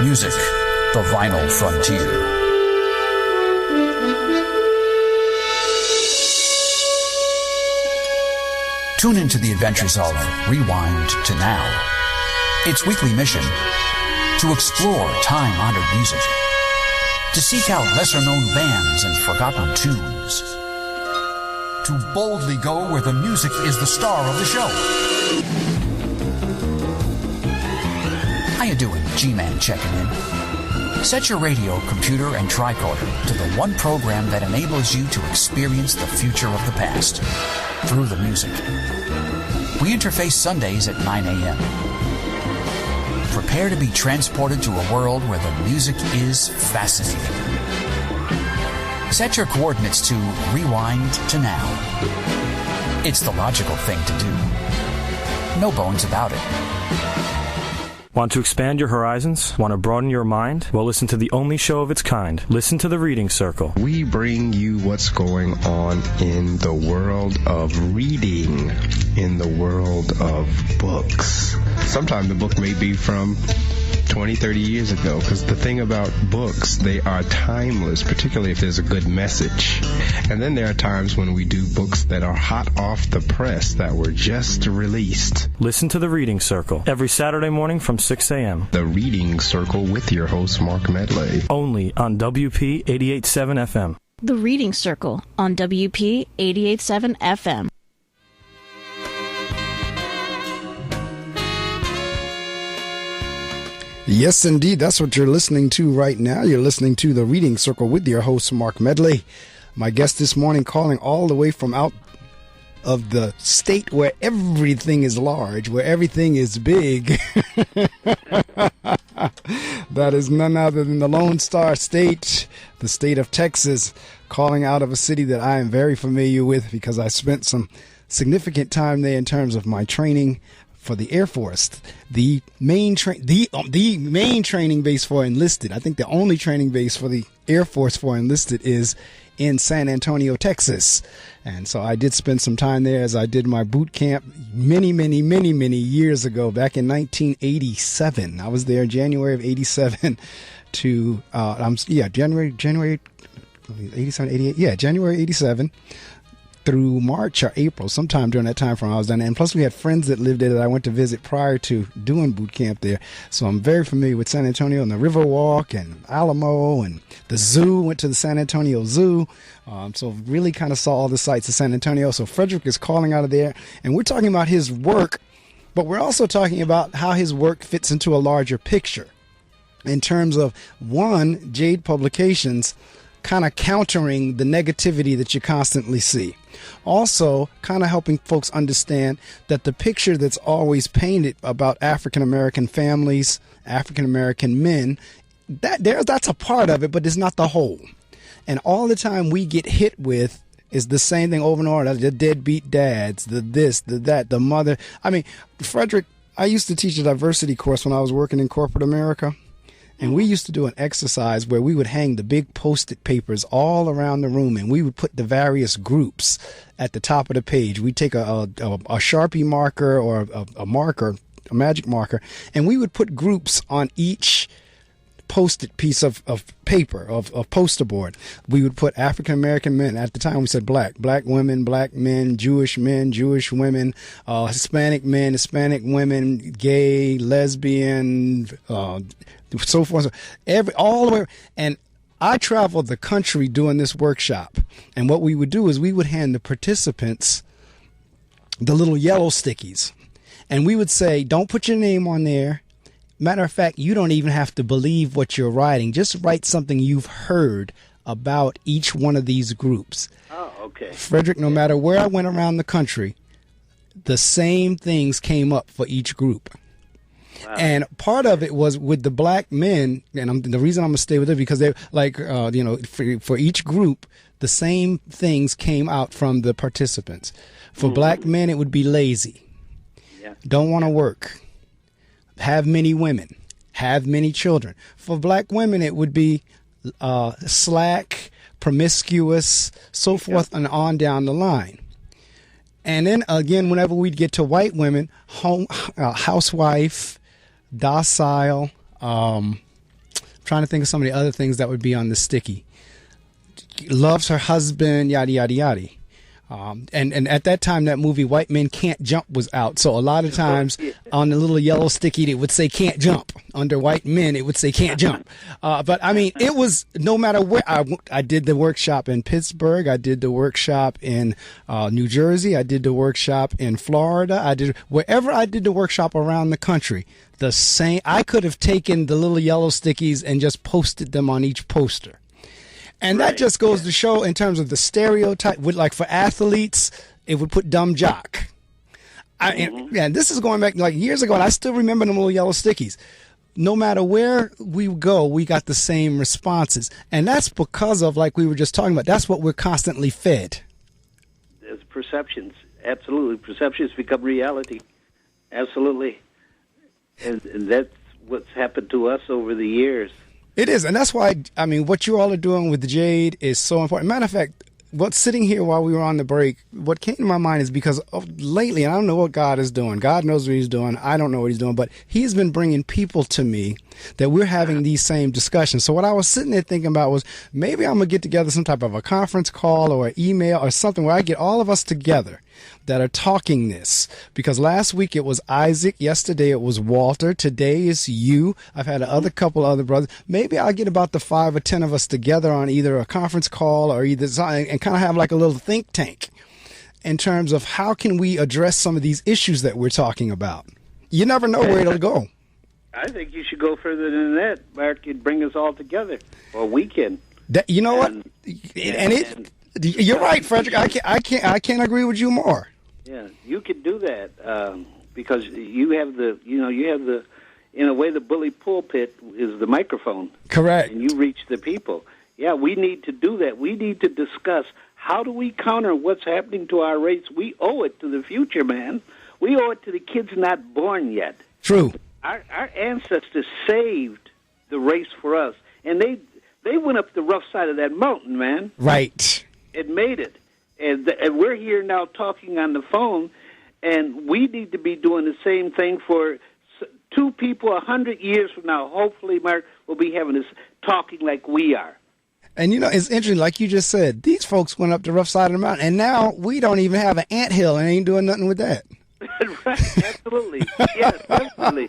Music, the vinyl frontier. Tune into the adventures of Rewind to Now. Its weekly mission: to explore time-honored music, to seek out lesser-known bands and forgotten tunes, to boldly go where the music is the star of the show. How you doing, G-Man checking in? Set your radio, computer, and tricorder to the one program that enables you to experience the future of the past through the music. We interface Sundays at 9 a.m. Prepare to be transported to a world where the music is fascinating. Set your coordinates to Rewind to Now. It's the logical thing to do. No bones about it. Want to expand your horizons? Want to broaden your mind? Well, listen to the only show of its kind. Listen to The Reading Circle. We bring you what's going on in the world of reading, in the world of books. Sometimes the book may be from 20, 30 years ago, because the thing about books, they are timeless, particularly if there's a good message. And then there are times when we do books that are hot off the press, that were just released. Listen to The Reading Circle every Saturday morning from 6 a.m. The Reading Circle with your host, Marc Medley. Only on WP 88.7 FM. The Reading Circle on WP 88.7 FM. Yes, indeed. That's what you're listening to right now. You're listening to The Reading Circle with your host, Marc Medley. My guest this morning calling all the way from out of the state where everything is large, where everything is big. That is none other than the Lone Star State, the state of Texas, calling out of a city that I am very familiar with because I spent some significant time there in terms of my training for the Air Force, the main training base for enlisted. I think the only training base for the Air Force for enlisted is in San Antonio, Texas. And so I did spend some time there as I did my boot camp many years ago, back in 1987. I was there January of 87 to, January 87, 88. Yeah, January 87. Through March or April, sometime during that time frame I was done. And plus we had friends that lived there that I went to visit prior to doing boot camp there. So I'm very familiar with San Antonio and the Riverwalk and Alamo and the zoo. Went to the San Antonio Zoo. So really kind of saw all the sights of San Antonio. So Frederick is calling out of there. And we're talking about his work, but we're also talking about how his work fits into a larger picture. In terms of, one, Jade Publications kind of countering the negativity that you constantly see. Also, kind of helping folks understand that the picture that's always painted about African-American families, African-American men, that's a part of it, but it's not the whole. And all the time we get hit with is the same thing over and over. The deadbeat dads, the this, the that, the mother. I mean, Frederick, I used to teach a diversity course when I was working in corporate America. And we used to do an exercise where we would hang the big Post-it papers all around the room, and we would put the various groups at the top of the page. We'd take a Sharpie marker or a marker, a magic marker, and we would put groups on each Post-it piece of paper, of poster board. We would put African-American men. At the time we said black women, black men, Jewish women, Hispanic men, Hispanic women, gay, lesbian, so forth. All the way. And I traveled the country doing this workshop. And what we would do is we would hand the participants the little yellow stickies. And we would say, don't put your name on there. Matter of fact, you don't even have to believe what you're writing. Just write something you've heard about each one of these groups. Oh, okay. Frederick, no matter where I went around the country, the same things came up for each group. Wow. And part of it was with the black men, and the reason I'm going to stay with it because they for each group, the same things came out from the participants. For black men, it would be lazy, don't want to work, have many women, have many children. For black women, it would be slack, promiscuous, so forth and on down the line. And then again, whenever we'd get to white women, housewife, docile, trying to think of some of the other things that would be on the sticky. Loves her husband, yada, yada, yada. And at that time, that movie White Men Can't Jump was out. So a lot of times on the little yellow sticky, it would say can't jump. Under white men, it would say can't jump. But I mean, it was no matter where. I did the workshop in Pittsburgh. I did the workshop in New Jersey. I did the workshop in Florida. Wherever I did the workshop around the country, the same. I could have taken the little yellow stickies and just posted them on each poster. And that just goes to show in terms of the stereotype. Like for athletes, it would put dumb jock. And this is going back like years ago, and I still remember them little yellow stickies. No matter where we go, we got the same responses. And that's because of, like we were just talking about, that's what we're constantly fed. There's perceptions. Absolutely. Perceptions become reality. Absolutely. And that's what's happened to us over the years. It is, and that's why, I mean, what you all are doing with Jade is so important. Matter of fact, what's sitting here while we were on the break, what came to my mind is because lately, and I don't know what God is doing. God knows what he's doing. I don't know what he's doing, but he's been bringing people to me that we're having these same discussions. So what I was sitting there thinking about was maybe I'm going to get together some type of a conference call or an email or something where I get all of us together that are talking this, because last week it was Isaac, yesterday it was Walter, today is you. I've had a couple other brothers. Maybe I'll get about the 5 or 10 of us together on either a conference call or either something, and kind of have like a little think tank in terms of how can we address some of these issues that we're talking about. You never know where it'll go. I think you should go further than that, Mark. You'd bring us all together for a weekend. You know what? You're right, Frederick. I can't agree with you more. Yeah, you could do that because you have the in a way, the bully pulpit is the microphone. Correct. And you reach the people. Yeah, we need to do that. We need to discuss how do we counter what's happening to our race. We owe it to the future, man. We owe it to the kids not born yet. True. Our ancestors saved the race for us, and they went up the rough side of that mountain, man. Right. It made it. And we're here now talking on the phone, and we need to be doing the same thing for two people 100 years from now. Hopefully, Mark, we'll be having this talking like we are. And, it's interesting, like you just said, these folks went up the rough side of the mountain, and now we don't even have an anthill and ain't doing nothing with that. Right, absolutely. Yes, definitely.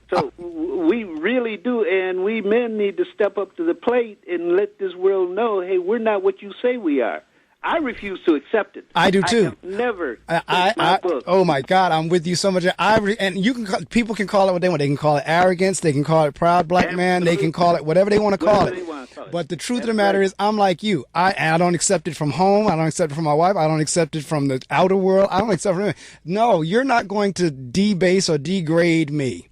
So we really do, and we men need to step up to the plate and let this world know, hey, we're not what you say we are. I refuse to accept it. I do too. I have never. Oh my God, I'm with you so much. And people can call it what they want. They can call it arrogance. They can call it proud black man. They can call it whatever they want to call it. But the truth of the matter is, I'm like you. I don't accept it from home. I don't accept it from my wife. I don't accept it from the outer world. I don't accept it from. No, you're not going to debase or degrade me.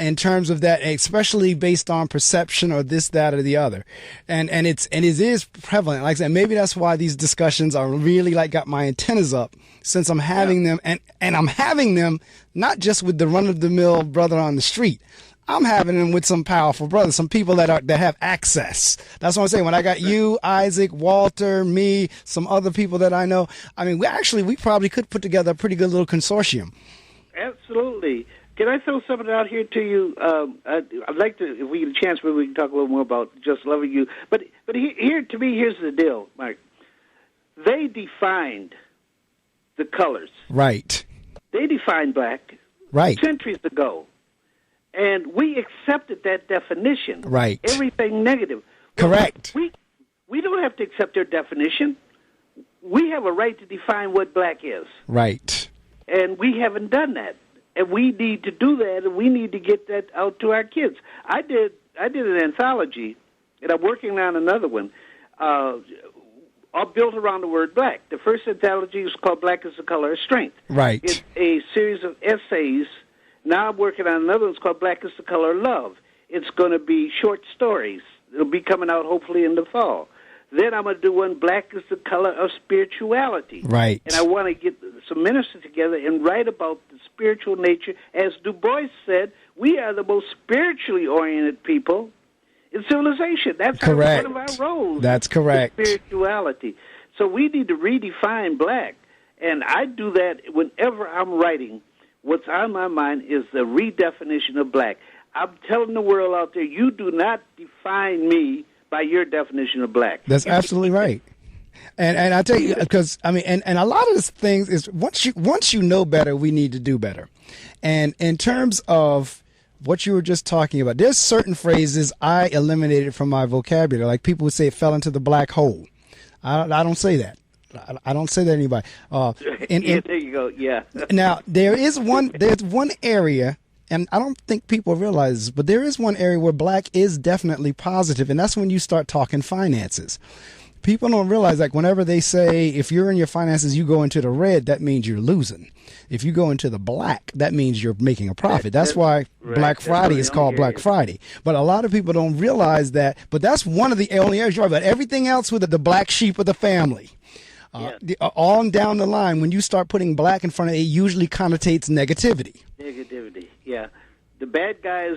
In terms of that, especially based on perception or this, that, or the other. And it is prevalent. Like I said, maybe that's why these discussions are really got my antennas up, since I'm having them, and I'm having them not just with the run-of-the-mill brother on the street. I'm having them with some powerful brothers, some people that have access. That's what I'm saying. When I got you, Isaac, Walter, me, some other people that I know, I mean, we probably could put together a pretty good little consortium. Absolutely. Can I throw something out here to you? I'd like to, if we get a chance, maybe we can talk a little more about Just Loving You. But here, to me, here's the deal, Mike. They defined the colors. Right. They defined black. Right. Centuries ago. And we accepted that definition. Right. Everything negative. Correct. We don't have to accept their definition. We have a right to define what black is. Right. And we haven't done that. And we need to do that, and we need to get that out to our kids. I did an anthology, and I'm working on another one, all built around the word black. The first anthology is called Black is the Color of Strength. Right. It's a series of essays. Now I'm working on another one. It's called Black is the Color of Love. It's going to be short stories. It'll be coming out hopefully in the fall. Then I'm going to do one, Black is the Color of Spirituality. Right. And I want to get some ministers together and write about the spiritual nature. As Du Bois said, we are the most spiritually oriented people in civilization. That's correct. One of our roles. That's correct. Spirituality. So we need to redefine black. And I do that whenever I'm writing. What's on my mind is the redefinition of black. I'm telling the world out there, you do not define me by your definition of black. That's absolutely right. And I tell you, because I mean, and a lot of this things is once you know better, we need to do better. And in terms of what you were just talking about, there's certain phrases I eliminated from my vocabulary. Like people would say, it fell into the black hole. I don't say that. I don't say that to anybody. There you go. Yeah. Now there's one area. And I don't think people realize this, but there is one area where black is definitely positive, and that's when you start talking finances. People don't realize, like, whenever they say, if you're in your finances, you go into the red, that means you're losing. If you go into the black, that means you're making a profit. That's why Black Friday is called Black Friday. But a lot of people don't realize that, but that's one of the only areas you're right. But everything else with the black sheep of the family. On down the line, when you start putting black in front of it, it usually connotates negativity. Negativity, yeah. the bad guys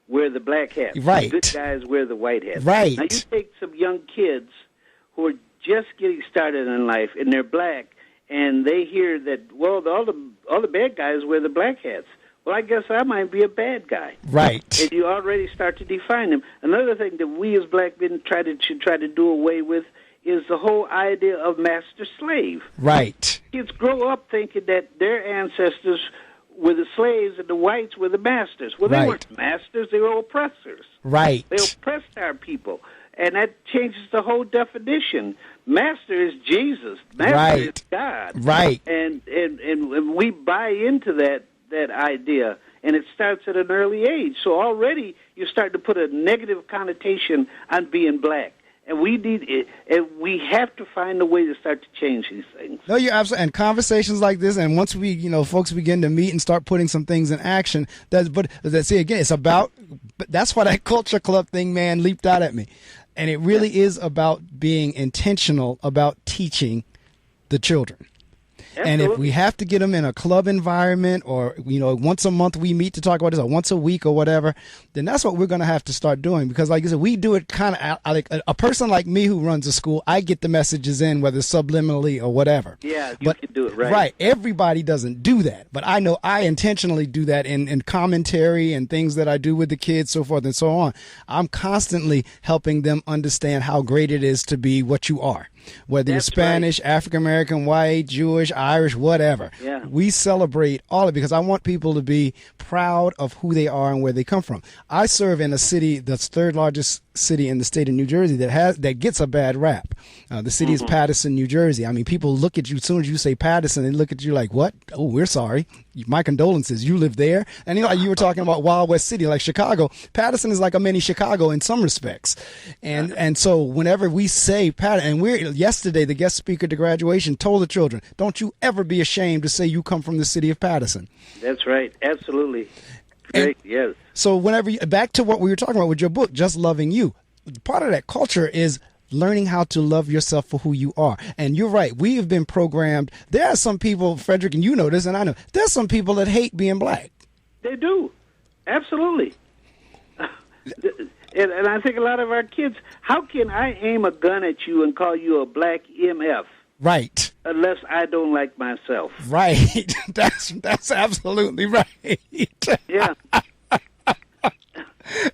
wear the black hats. Right. The good guys wear the white hats. Right. Now, you take some young kids who are just getting started in life, and they're black, and they hear that, well, all the bad guys wear the black hats. Well, I guess I might be a bad guy. Right. And you already start to define them. Another thing that we as black men should try to do away with is the whole idea of master-slave. Right. Kids grow up thinking that their ancestors were the slaves and the whites were the masters. Well, they weren't masters, they were oppressors. Right. They oppressed our people. And that changes the whole definition. Master is Jesus. Master is God. Right. And we buy into that idea, and it starts at an early age. So already you start to put a negative connotation on being black. And we need it, and we have to find a way to start to change these things. No, you're absolutely. And conversations like this, and once we, folks begin to meet and start putting some things in action, it's about. That's why that culture club thing, man, leaped out at me, and it really is about being intentional about teaching the children. Absolutely. And if we have to get them in a club environment, or once a month we meet to talk about this, or once a week or whatever, then that's what we're going to have to start doing. Because like I said, we do it kind of like a person like me who runs a school. I get the messages in, whether subliminally or whatever. Yeah, you can do it right. Right. Everybody doesn't do that, but I know I intentionally do that in commentary and things that I do with the kids, so forth and so on. I'm constantly helping them understand how great it is to be what you are. Whether you're Spanish, African American, white, Jewish, Irish, whatever. Yeah. We celebrate all of it because I want people to be proud of who they are and where they come from. I serve in a city that's third largest city in the state of New Jersey that gets a bad rap. The city is Paterson, New Jersey. I mean, people look at you as soon as you say Paterson, they look at you like, what? Oh, we're sorry. My condolences. You live there? And you were talking about Wild West City, like Chicago. Paterson is like a mini Chicago in some respects. And so whenever we say Paterson, and yesterday the guest speaker at the graduation told the children, don't you ever be ashamed to say you come from the city of Paterson. That's right. Absolutely. Great. Yes. So back to what we were talking about with your book, Just Loving You, part of that culture is learning how to love yourself for who you are. And you're right. We have been programmed. There are some people, Frederick, and you know this, and I know, there's some people that hate being black. They do. Absolutely. And I think a lot of our kids, how can I aim a gun at you and call you a black MF? Right. Unless I don't like myself. Right. That's absolutely right. Yeah.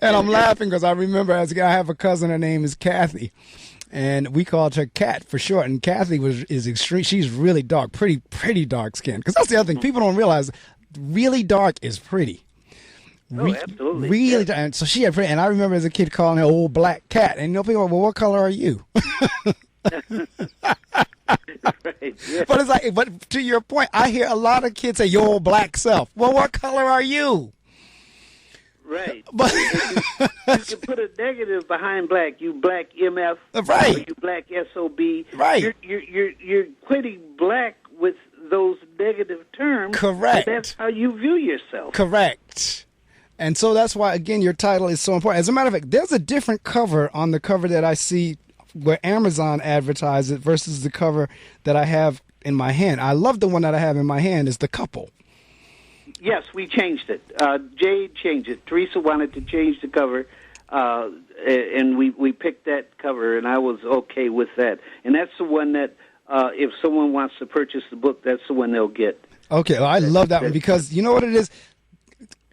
And I'm laughing because I remember I have a cousin, her name is Kathy, and we called her Kat for short. And Kathy is extreme. She's really dark, pretty dark skin. Because that's the other thing people don't realize. Really dark is pretty. Oh, absolutely. Really dark. And so she had pretty. And I remember as a kid calling her old black cat. And people go, well, what color are you? Right, yeah. But to your point, I hear a lot of kids say, your old black self. Well, what color are you? Right. But you can put a negative behind black. You black MF. Right. Or you black SOB. Right. You're equating black with those negative terms. Correct. That's how you view yourself. Correct. And so that's why, again, your title is so important. As a matter of fact, there's a different cover on the cover that I see where Amazon advertises it versus the cover that I have in my hand. I love the one that I have in my hand is the couple. Yes, we changed it. Jade changed it. Teresa wanted to change the cover, and we picked that cover, and I was okay with that. And that's the one that, if someone wants to purchase the book, that's the one they'll get. Okay, well, I love that one because you know what it is?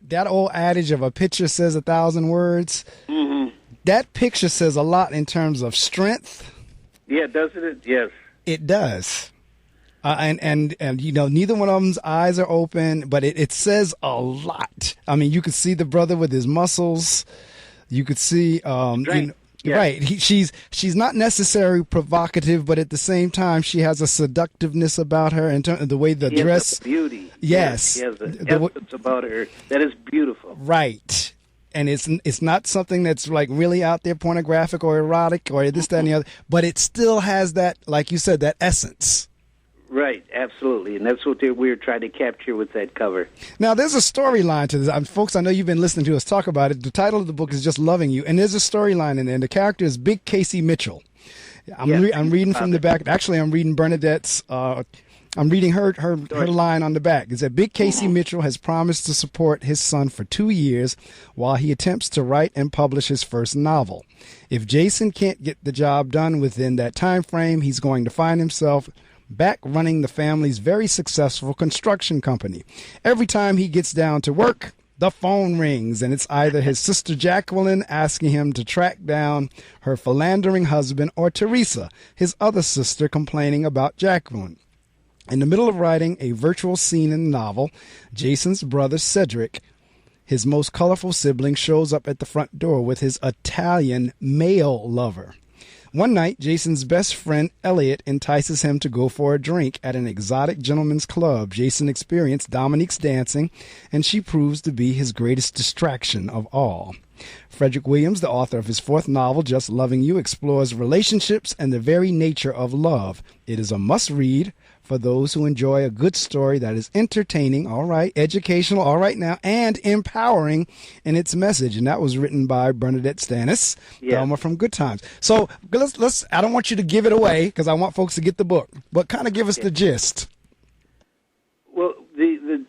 That old adage of a picture says 1,000 words. Mm-hmm. That picture says a lot in terms of strength. Yeah, doesn't it? Yes. It does. And neither one of them's eyes are open, but it says a lot. I mean, you could see the brother with his muscles. You could see, right. She's not necessarily provocative, but at the same time, she has a seductiveness about her in terms of the way the dress. Has a beauty. Yes. She has an essence about her that is beautiful. Right. And it's not something that's like really out there pornographic or erotic or this, that, and the other, but it still has that, like you said, that essence. Right, absolutely, and that's what we're trying to capture with that cover. Now, there's a storyline to this. Folks, I know you've been listening to us talk about it. The title of the book is Just Loving You, and there's a storyline in there, and the character is Big Casey Mitchell. I'm reading from the back. Actually, I'm reading BernNadette's I'm reading her line on the back. It said, Big Casey Mitchell has promised to support his son for 2 years while he attempts to write and publish his first novel. If Jason can't get the job done within that time frame, he's going to find himself back running the family's very successful construction company. Every time he gets down to work, the phone rings, and it's either his sister Jacqueline asking him to track down her philandering husband, or Teresa, his other sister, complaining about Jacqueline. In the middle of writing a virtual scene in the novel, Jason's brother Cedric, his most colorful sibling, shows up at the front door with his Italian male lover. One night, Jason's best friend, Elliot, entices him to go for a drink at an exotic gentleman's club. Jason experienced Dominique's dancing, and she proves to be his greatest distraction of all. Frederick Williams, the author of his fourth novel, Just Loving You, explores relationships and the very nature of love. It is a must-read for those who enjoy a good story that is entertaining, all right, educational, all right now, and empowering in its message. And that was written by BernNadette Stanis, Thelma from Good Times. So let's. I don't want you to give it away because I want folks to get the book, but kind of give us the gist. Well, the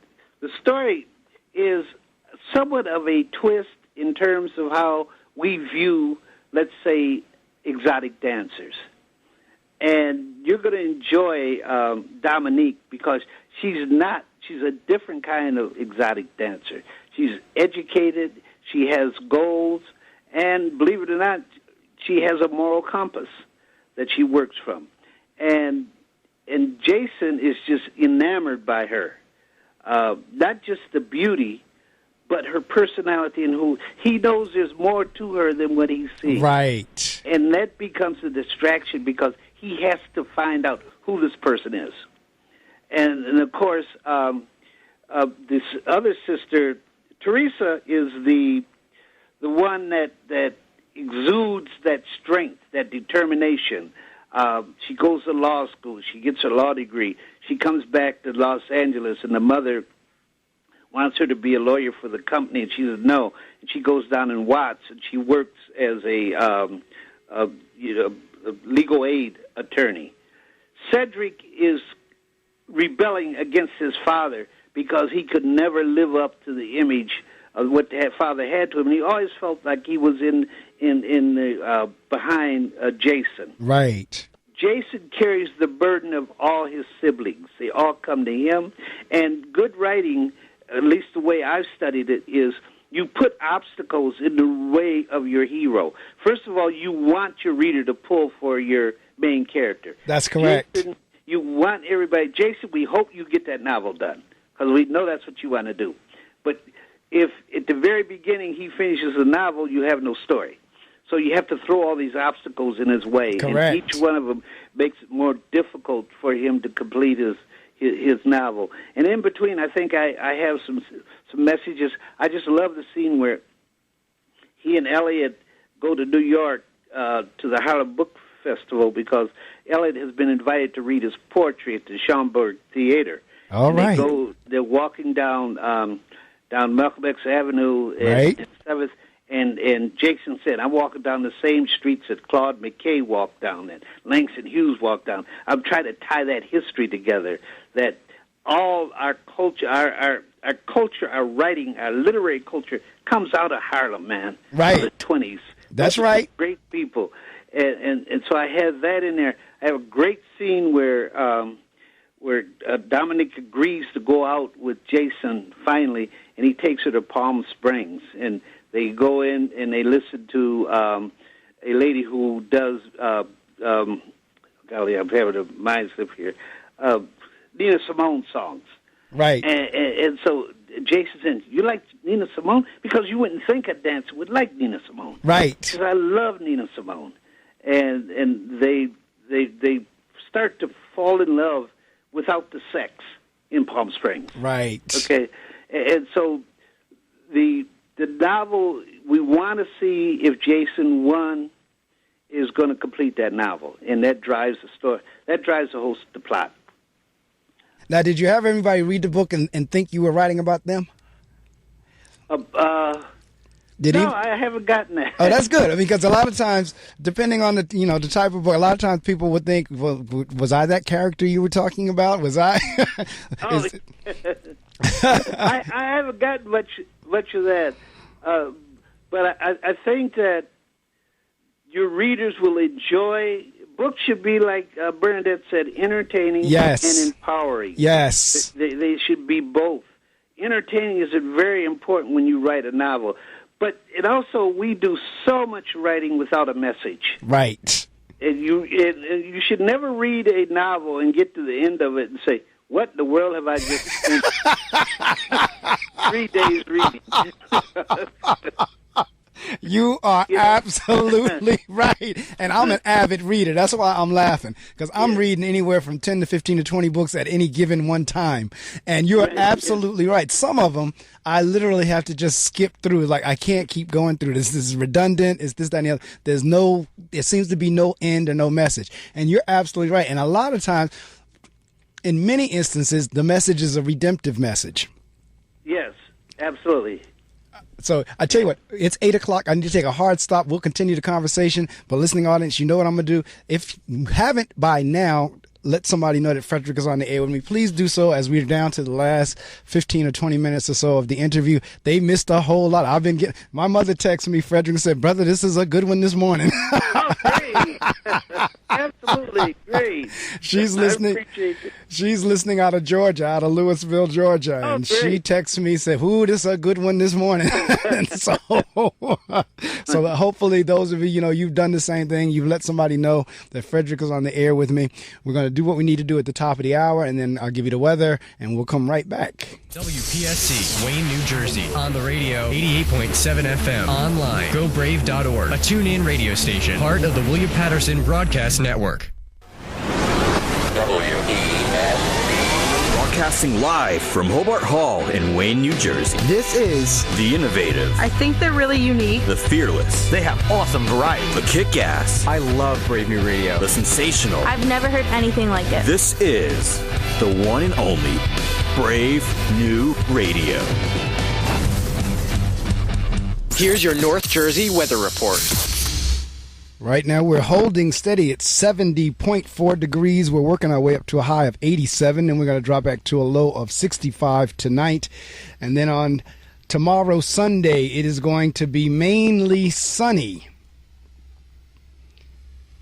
story is somewhat of a twist in terms of how we view, let's say, exotic dancers. And you're going to enjoy Dominique because she's a different kind of exotic dancer. She's educated, she has goals, and believe it or not, she has a moral compass that she works from. And Jason is just enamored by her. Not just the beauty, but her personality, and who he knows there's more to her than what he sees. Right. And that becomes a distraction because he has to find out who this person is. And of course, this other sister, Teresa, is the one that exudes that strength, that determination. She goes to law school. She gets her law degree. She comes back to Los Angeles, and the mother wants her to be a lawyer for the company, and she says no. And she goes down in Watts, and she works as a legal aid attorney. Cedric is rebelling against his father because he could never live up to the image of what the father had to him. And he always felt like he was in the behind Jason. Right. Jason carries the burden of all his siblings. They all come to him. And good writing, at least the way I've studied it, is you put obstacles in the way of your hero. First of all, you want your reader to pull for your main character. That's correct. Jason, you want everybody, Jason, we hope you get that novel done, because we know that's what you want to do. But if at the very beginning he finishes the novel, you have no story. So you have to throw all these obstacles in his way. Correct. And each one of them makes it more difficult for him to complete his novel. And in between, I think I have some messages. I just love the scene where he and Elliot go to New York to the Harlem Book Festival because Elliot has been invited to read his poetry at the Schomburg Theater. All right. They're walking down Malcolm X Avenue right. and 7th, and Jason said, I'm walking down the same streets that Claude McKay walked down and Langston Hughes walked down. I'm trying to tie that history together, that all our culture, our culture, our writing, our literary culture comes out of Harlem, man. Right. Of the 20s. That's right. Great people. And so I have that in there. I have a great scene where Dominic agrees to go out with Jason finally, and he takes her to Palm Springs. And they go in and they listen to a lady who does, golly, I'm having a mind slip here, Nina Simone songs. Right. And so Jason said, you like Nina Simone? Because you wouldn't think a dancer would like Nina Simone. Right. Because I love Nina Simone. And they start to fall in love without the sex in Palm Springs. Right. Okay. And so the novel, we want to see if Jason 1 is going to complete that novel, and that drives the story. That drives the plot. Now, did you have everybody read the book and think you were writing about them? No, I haven't gotten that. Oh, that's good. I mean, because a lot of times, depending on the the type of book, a lot of times people would think, well, was I that character you were talking about? Was I? I haven't gotten much of that, but I think that your readers will enjoy. Books should be, like BernNadette said, entertaining and empowering. Yes. They should be both. Entertaining is very important when you write a novel. But we do so much writing without a message. Right. And you should never read a novel and get to the end of it and say, what in the world have I just spent 3 days reading? You are absolutely right. And I'm an avid reader. That's why I'm laughing, because I'm reading anywhere from 10 to 15 to 20 books at any given one time. And you're absolutely right. Some of them I literally have to just skip through. Like, I can't keep going through this. This is redundant. It's this, that, and the other. There seems to be no end or no message. And you're absolutely right. And a lot of times, in many instances, the message is a redemptive message. Yes, absolutely. So I tell you what, it's 8 o'clock. I need to take a hard stop. We'll continue the conversation. But listening audience, you know what I'm going to do. If you haven't by now, let somebody know that Frederick is on the air with me. Please do so, as we're down to the last 15 or 20 minutes or so of the interview. They missed a whole lot. My mother texted me, Frederick, and said, brother, this is a good one this morning. Oh, great. Absolutely great. She's listening. I appreciate it. She's listening out of Georgia, out of Louisville, Georgia. Oh, and great. She texted me and said, ooh, this is a good one this morning. And so hopefully those of you, you've done the same thing. You've let somebody know that Frederick is on the air with me. We're going to do what we need to do at the top of the hour, and then I'll give you the weather, and we'll come right back. WPSC, Wayne, New Jersey. On the radio, 88.7 FM. Online, gobrave.org. A tune-in radio station. Part of the William Patterson Broadcast Network. Broadcasting live from Hobart Hall in Wayne, New Jersey. This is The innovative. I think they're really unique. The fearless. They have awesome variety. The kick-ass. I love Brave New Radio. The sensational. I've never heard anything like it. This is the one and only Brave New Radio. Here's your North Jersey weather report. Right now, we're holding steady at 70.4 degrees. We're working our way up to a high of 87, and we're going to drop back to a low of 65 tonight. And then on tomorrow, Sunday, it is going to be mainly sunny.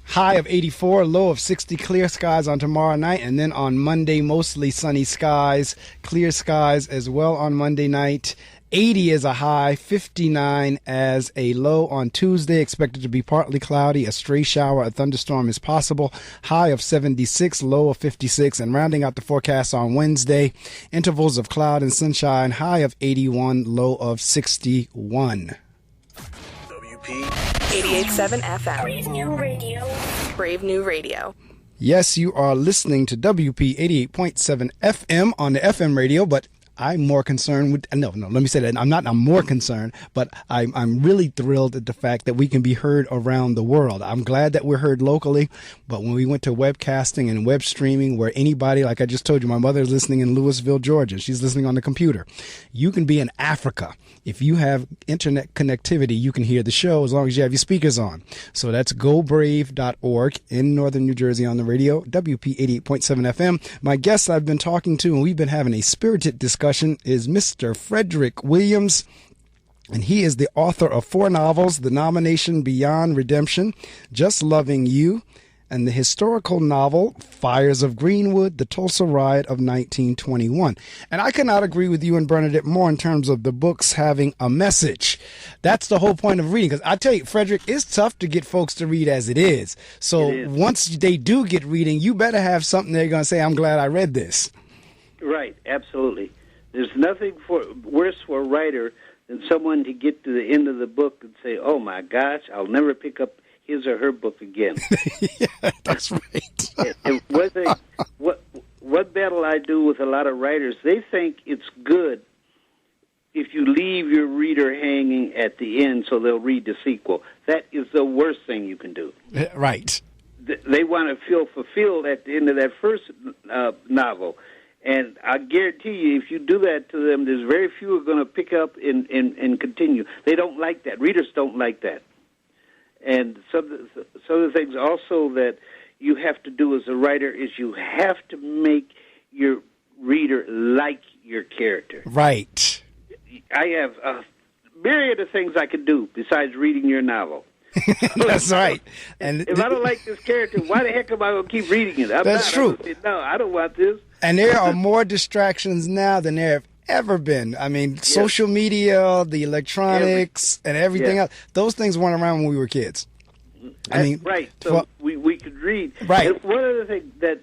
High of 84, low of 60, clear skies on tomorrow night. And then on Monday, mostly sunny skies, clear skies as well on Monday night. 80 as a high, 59 as a low on Tuesday. Expected to be partly cloudy. A stray shower, a thunderstorm is possible. High of 76, low of 56. And rounding out the forecast on Wednesday, intervals of cloud and sunshine. High of 81, low of 61. WP 88.7 FM. Brave New Radio. Brave New Radio. Yes, you are listening to WP 88.7 FM on the FM radio, but I'm more concerned with, let me say that. I'm more concerned, but I'm really thrilled at the fact that we can be heard around the world. I'm glad that we're heard locally, but when we went to webcasting and web streaming, where anybody, like I just told you, my mother is listening in Louisville, Georgia. She's listening on the computer. You can be in Africa. If you have internet connectivity, you can hear the show as long as you have your speakers on. So that's gobrave.org in northern New Jersey on the radio, WP 88.7 FM. My guest I've been talking to, and we've been having a spirited discussion, is Mr. Frederick Williams, and he is the author of 4 novels: The Nomination Beyond Redemption, Just Loving You, and the historical novel Fires of Greenwood, the Tulsa Riot of 1921. And I cannot agree with you and BernNadette more in terms of the books having a message. That's the whole point of reading, because I tell you, Frederick, it's tough to get folks to read as it is. So once they do get reading, you better have something they're going to say, I'm glad I read this. Right, absolutely. There's nothing worse for a writer than someone to get to the end of the book and say, oh, my gosh, I'll never pick up his or her book again. Yeah, that's right. And what battle I do with a lot of writers, they think it's good if you leave your reader hanging at the end so they'll read the sequel. That is the worst thing you can do. Right. They want to feel fulfilled at the end of that first novel. And I guarantee you, if you do that to them, there's very few who are going to pick up and continue. They don't like that. Readers don't like that. And some of the things also that you have to do as a writer is you have to make your reader like your character. Right. I have a myriad of things I could do besides reading your novel. That's right. And if I don't like this character, why the heck am I going to keep reading it? That's true. No, I don't want this. And there are more distractions now than there have ever been. I mean, social media, the electronics, and everything else. Those things weren't around when we were kids. I mean, right. So we could read. Right. And one other thing that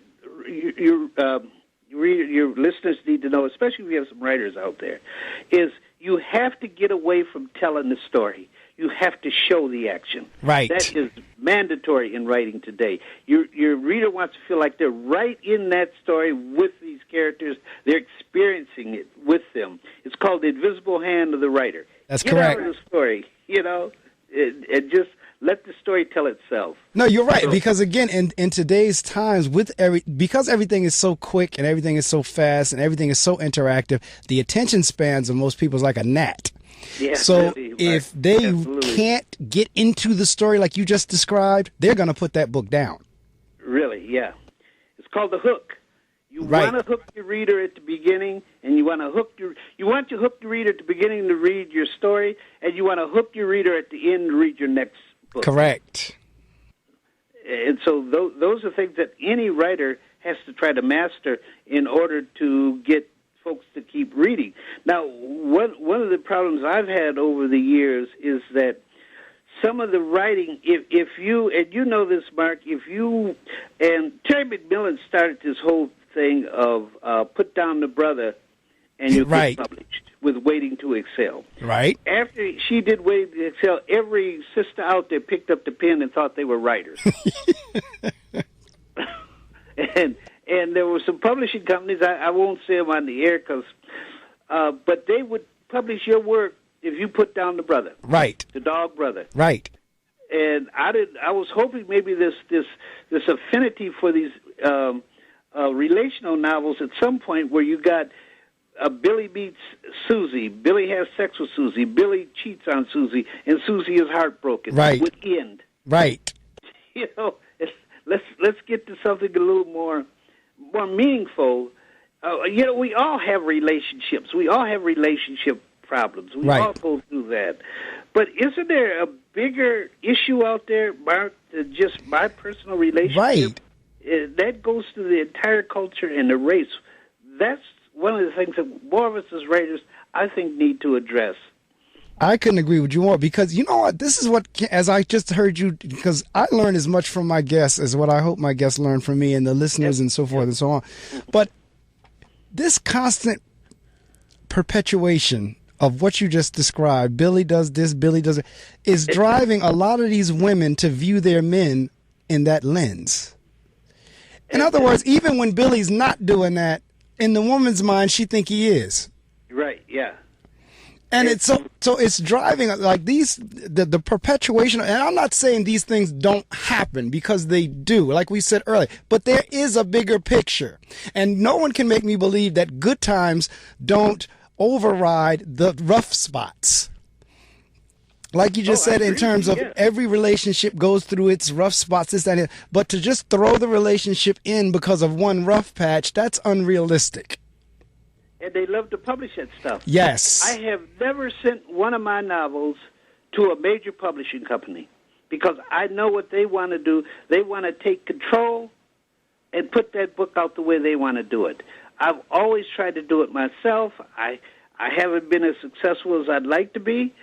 your listeners need to know, especially if you have some writers out there, is you have to get away from telling the story. You have to show the action. Right. That is mandatory in writing today. Your reader wants to feel like they're right in that story with these characters. They're experiencing it with them. It's called the invisible hand of the writer. That's Get correct. out of the story, and just let the story tell itself. No, you're right. Because again, in today's times, because everything is so quick and everything is so fast and everything is so interactive, the attention spans of most people is like a gnat. Yeah, so really, if they can't get into the story like you just described, they're going to put that book down. Really, yeah. It's called the hook. You want to hook your reader at the beginning, and you want to hook your reader at the beginning to read your story, and you want to hook your reader at the end to read your next book. Correct. And so those are things that any writer has to try to master in order to get folks to keep reading. Now, one of the problems I've had over the years is that some of the writing, if you, and you know this, Mark, if you, and Terry McMillan started this whole thing of put down the brother and you get published with Waiting to Excel. Right. After she did Waiting to Excel, every sister out there picked up the pen and thought they were writers. And there were some publishing companies, I won't say them on the air, but they would publish your work if you put down the brother. Right. The dog brother. Right. And I was hoping maybe this affinity for these relational novels at some point where you got Billy meets Susie, Billy has sex with Susie, Billy cheats on Susie, and Susie is heartbroken. Right. Would end. Right. Let's get to something a little more meaningful. We all have relationships. We all have relationship problems. We all go through that. But isn't there a bigger issue out there, Mark, than just my personal relationship? Right. That goes to the entire culture and the race. That's one of the things that more of us as writers, I think, need to address. I couldn't agree with you more because you know what? This is what, as I just heard you, because I learned as much from my guests as what I hope my guests learn from me and the listeners and so forth and so on. But this constant perpetuation of what you just described, Billy does this, Billy does it, is driving a lot of these women to view their men in that lens. In other words, even when Billy's not doing that, in the woman's mind, she think he is. Right, yeah. And it's so it's driving like the perpetuation. And I'm not saying these things don't happen because they do, like we said earlier, but there is a bigger picture. And no one can make me believe that good times don't override the rough spots. Like you just said, in terms of every relationship goes through its rough spots, this, that, and that. But to just throw the relationship in because of one rough patch, that's unrealistic. And they love to publish that stuff. Yes. I have never sent one of my novels to a major publishing company because I know what they want to do. They want to take control and put that book out the way they want to do it. I've always tried to do it myself. I haven't been as successful as I'd like to be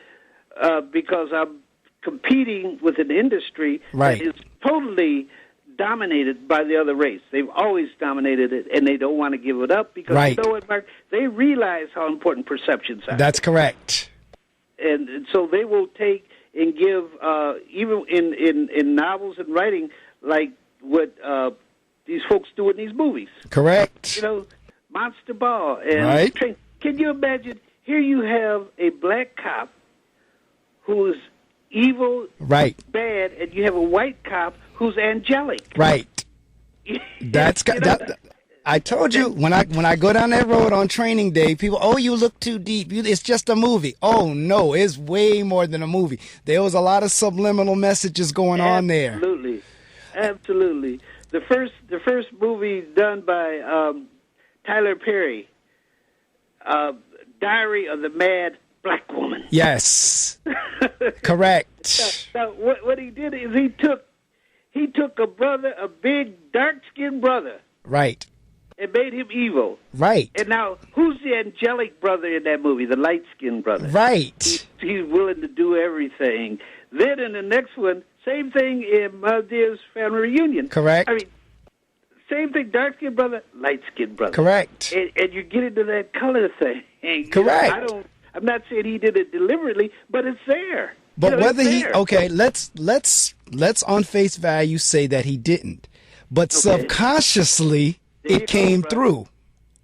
because I'm competing with an industry that is totally dominated by the other race. They've always dominated it, and they don't want to give it up because you know what, Mark? They realize how important perceptions are. That's correct. And so they will take and give, even in novels and writing, like what these folks do in these movies. Correct. You know, Monster Ball. And can you imagine, here you have a black cop who's evil, bad, and you have a white cop who's angelic. Right. That's I told you when I go down that road on training day, people, oh, you look too deep. It's just a movie. Oh no, it's way more than a movie. There was a lot of subliminal messages going on there. Absolutely. The first movie done by Tyler Perry, Diary of the Mad Black Woman. Yes, correct. Now, what he did is he took a brother, a big dark-skinned brother, right, and made him evil. Right. And now, who's the angelic brother in that movie? The light-skinned brother. Right. He's willing to do everything. Then in the next one, same thing in My Dear's Family Reunion. Correct. I mean, same thing, dark-skinned brother, light-skinned brother. Correct. And you get into that color thing. Correct. You know, I'm not saying he did it deliberately, but it's there. But whether it's he there. okay, let's on face value say that he didn't, but subconsciously it came through.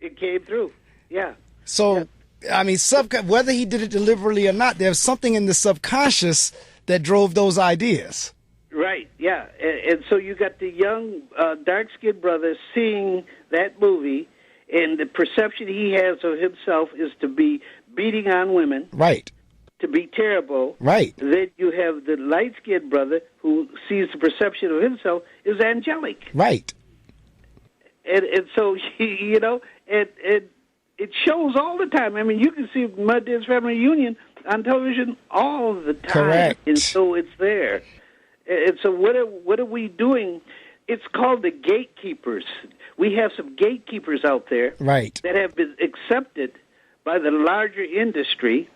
It came through, yeah. So I mean, whether he did it deliberately or not, there's something in the subconscious that drove those ideas. Right, yeah. And so you got the young dark-skinned brother seeing that movie, and the perception he has of himself is to be beating on women. Right. To be terrible. Right. Then you have the light-skinned brother who sees the perception of himself is angelic. Right. And so, you know, it shows all the time. I mean, you can see My Dear's Family Reunion on television all the time. Correct. And so it's there. And so what are we doing? It's called the gatekeepers. We have some gatekeepers out there that have been accepted by the larger industry,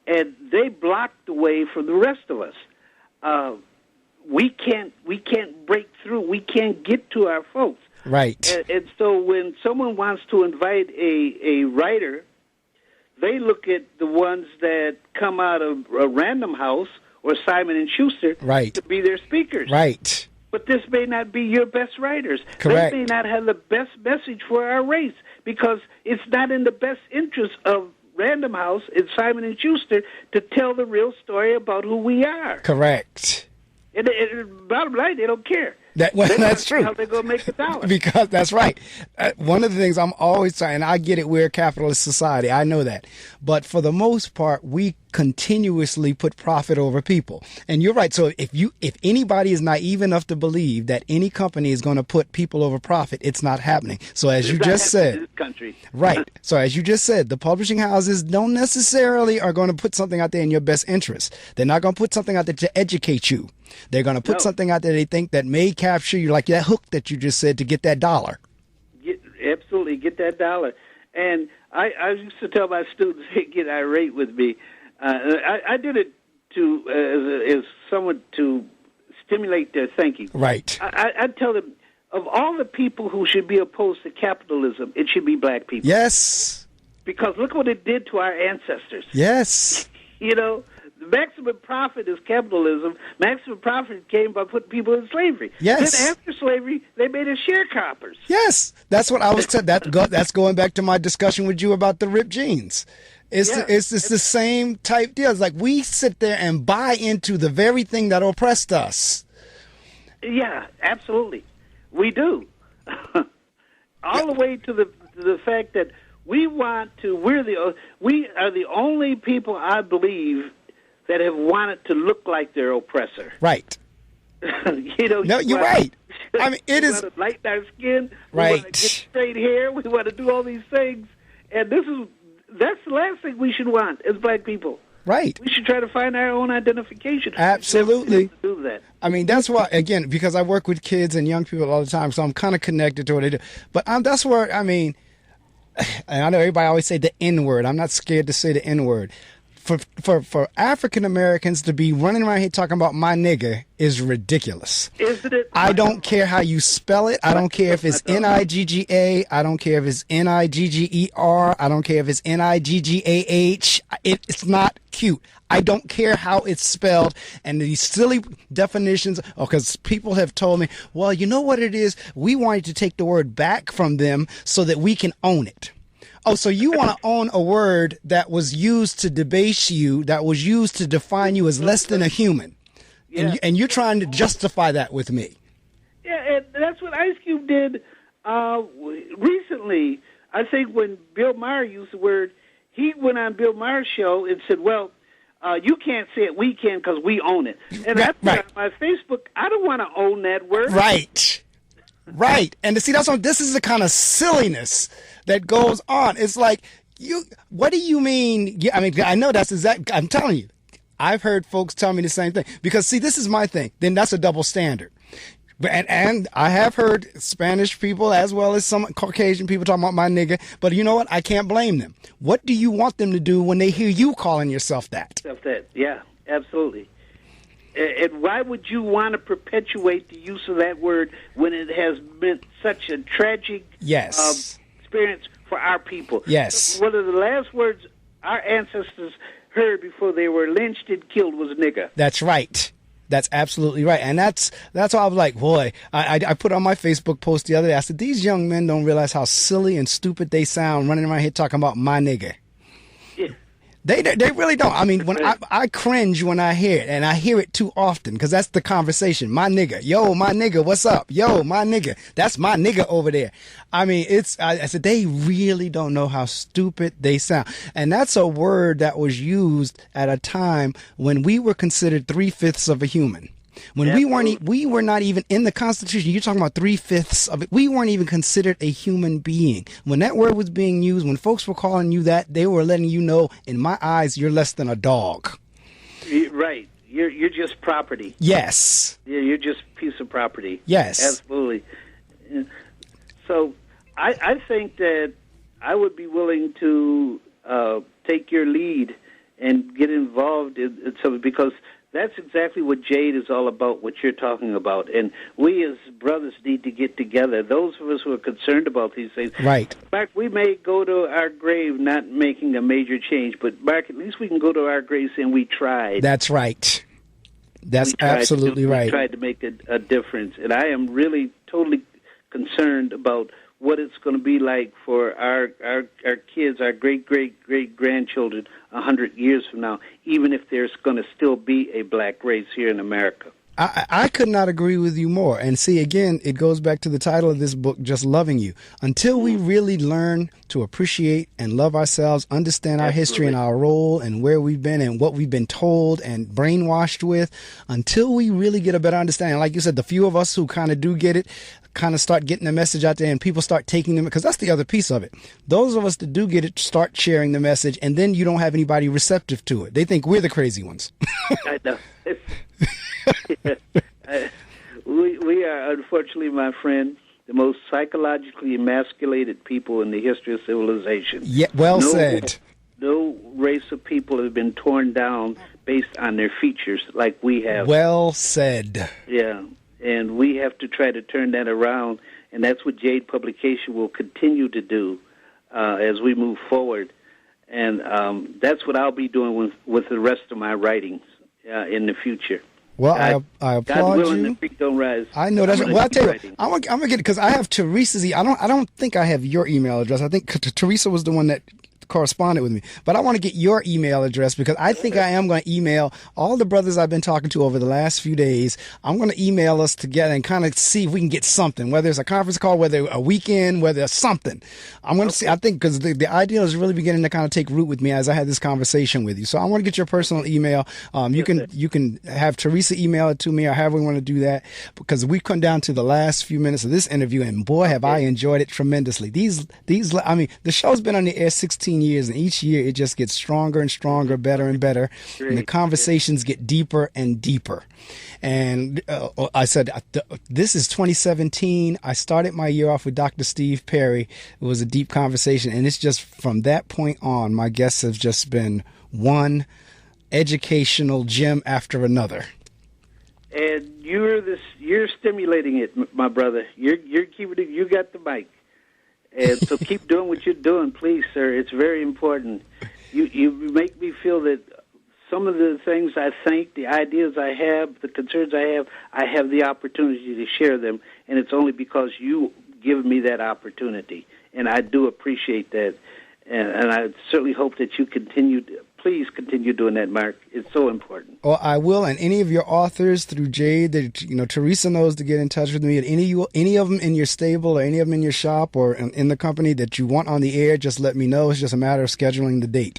and they block the way for the rest of us. We can't break through. We can't get to our folks. Right. And so when someone wants to invite a writer, they look at the ones that come out of a Random House or Simon & Schuster to be their speakers. Right. But this may not be your best writers. Correct. They may not have the best message for our race because it's not in the best interest of Random House and Simon & Schuster to tell the real story about who we are. Correct. And bottom line, they don't care. That's true. How they're going to make the dollar. Because that's right. One of the things I'm always trying, and I get it, we're a capitalist society. I know that. But for the most part, we continuously put profit over people. And you're right. So if anybody is naive enough to believe that any company is going to put people over profit, it's not happening. So as you just said, in this country. Right. So as you just said, the publishing houses don't necessarily are going to put something out there in your best interest. They're not going to put something out there to educate you. They're going to put something out there they think that may capture you, like that hook that you just said, to get that dollar. Absolutely, get that dollar. And I used to tell my students, they get irate with me. I did it as someone to stimulate their thinking. Right. I tell them, of all the people who should be opposed to capitalism, it should be black people. Yes. Because look what it did to our ancestors. Yes. You know, the maximum profit is capitalism. Maximum profit came by putting people in slavery. Yes. Then after slavery, they made us sharecroppers. Yes. That's what I was saying. That's going back to my discussion with you about the ripped jeans. It's the same type deal. It's like we sit there and buy into the very thing that oppressed us. Yeah, absolutely. We do. All the way to the fact that we are the only people, I believe, that have wanted to look like their oppressor. Right. You know. No, you're right. I mean, it is. We want to lighten our skin. Right. We want to get straight hair. We want to do all these things, and that's the last thing we should want as black people. Right. We should try to find our own identification. Absolutely. To do that. I mean, that's why, again, because I work with kids and young people all the time, so I'm kind of connected to what they do. But that's where, I mean, I know everybody always say the N-word. I'm not scared to say the N-word. For African Americans to be running around here talking about my nigger is ridiculous. Isn't it? I don't care how you spell it. I don't care if it's Nigga. I don't care if it's Nigger. I don't care if it's Niggah. It's not cute. I don't care how it's spelled. And these silly definitions, because people have told me, well, you know what it is? We wanted to take the word back from them so that we can own it. Oh, so you want to own a word that was used to debase you, that was used to define you as less than a human. Yeah. And you're trying to justify that with me. Yeah, and that's what Ice Cube did Recently, I think when Bill Maher used the word, he went on Bill Maher's show and said, well, you can't say it, we can because we own it. And I put on my Facebook, I don't want to own that word. Right. Right. And to see, this is the kind of silliness that goes on. It's like, what do you mean? I mean, I know that's exact. I'm telling you, I've heard folks tell me the same thing. Because, see, this is my thing. Then that's a double standard. And I have heard Spanish people as well as some Caucasian people talking about my nigga. But you know what? I can't blame them. What do you want them to do when they hear you calling yourself that? Yeah, absolutely. And why would you want to perpetuate the use of that word when it has been such a tragic experience for our people? Yes. One of the last words our ancestors heard before they were lynched and killed was nigger. That's right. That's absolutely right. And that's why I was like, boy, I put on my Facebook post the other day, I said, these young men don't realize how silly and stupid they sound running around here talking about my nigga. Yeah. They really don't. I mean, when I cringe when I hear it, and I hear it too often because that's the conversation. My nigga, yo, my nigga, what's up? Yo, my nigga, that's my nigga over there. I mean, I said, they really don't know how stupid they sound. And that's a word that was used at a time when we were considered 3/5 of a human. When we were not even in the Constitution. You're talking about 3/5 of it. We weren't even considered a human being. When that word was being used, when folks were calling you that, they were letting you know, in my eyes, you're less than a dog. Right. You're just property. Yes. Yeah, you're just a piece of property. Yes. Absolutely. So I think that I would be willing to take your lead and get involved in something, because that's exactly what Jade is all about, what you're talking about. And we as brothers need to get together, those of us who are concerned about these things. Right. Mark, we may go to our grave not making a major change, but, Mark, at least we can go to our grave saying we tried. That's right. That's absolutely right. We tried to make a difference. And I am really totally concerned about what it's going to be like for our kids, our great-great-great-grandchildren 100 years from now, even if there's going to still be a black race here in America. I could not agree with you more. And see, again, it goes back to the title of this book, Just Loving You. Until we really learn to appreciate and love ourselves, understand our history and our role and where we've been and what we've been told and brainwashed with, until we really get a better understanding, like you said, the few of us who kind of do get it, kind of start getting the message out there and people start taking them, because that's the other piece of it. Those of us that do get it start sharing the message, and then you don't have anybody receptive to it. They think we're the crazy ones. I know. We are, unfortunately, my friend, the most psychologically emasculated people in the history of civilization. Yeah, well said. No race of people have been torn down based on their features like we have. Well said. Yeah, and we have to try to turn that around, and that's what Jade Publication will continue to do as we move forward. And that's what I'll be doing with the rest of my writings in the future. Well, I applaud God willing, you. the creek don't rise. I know that's right. Well, I tell you, I'm gonna get it because I have Teresa's. I don't think I have your email address. I think Teresa was the one that corresponded with me, but I want to get your email address because I think I am going to email all the brothers I've been talking to over the last few days. I'm going to email us together and kind of see if we can get something, whether it's a conference call, whether a weekend, whether it's something. I'm going to see, I think, because the idea is really beginning to kind of take root with me as I had this conversation with you. So I want to get your personal email. You can have Teresa email it to me or however we want to do that, because we've come down to the last few minutes of this interview, and boy, have I enjoyed it tremendously. I mean, the show's been on the air 16 years, and each year it just gets stronger and stronger, better and better. Great. And the conversations get deeper and deeper. And I said, this is 2017. I started my year off with Dr. Steve Perry. It was a deep conversation. And it's just from that point on, my guests have just been one educational gem after another. And you're stimulating it, my brother. You're keeping it. You got the mic. And so keep doing what you're doing, please, sir. It's very important. You make me feel that some of the things I think, the ideas I have, the concerns I have the opportunity to share them, and it's only because you give me that opportunity. And I do appreciate that. And I certainly hope that you continue please continue doing that, Mark. It's so important. Well, I will, and any of your authors through Jade that Teresa knows to get in touch with me. And any of them in your stable or any of them in your shop or in the company that you want on the air, just let me know. It's just a matter of scheduling the date,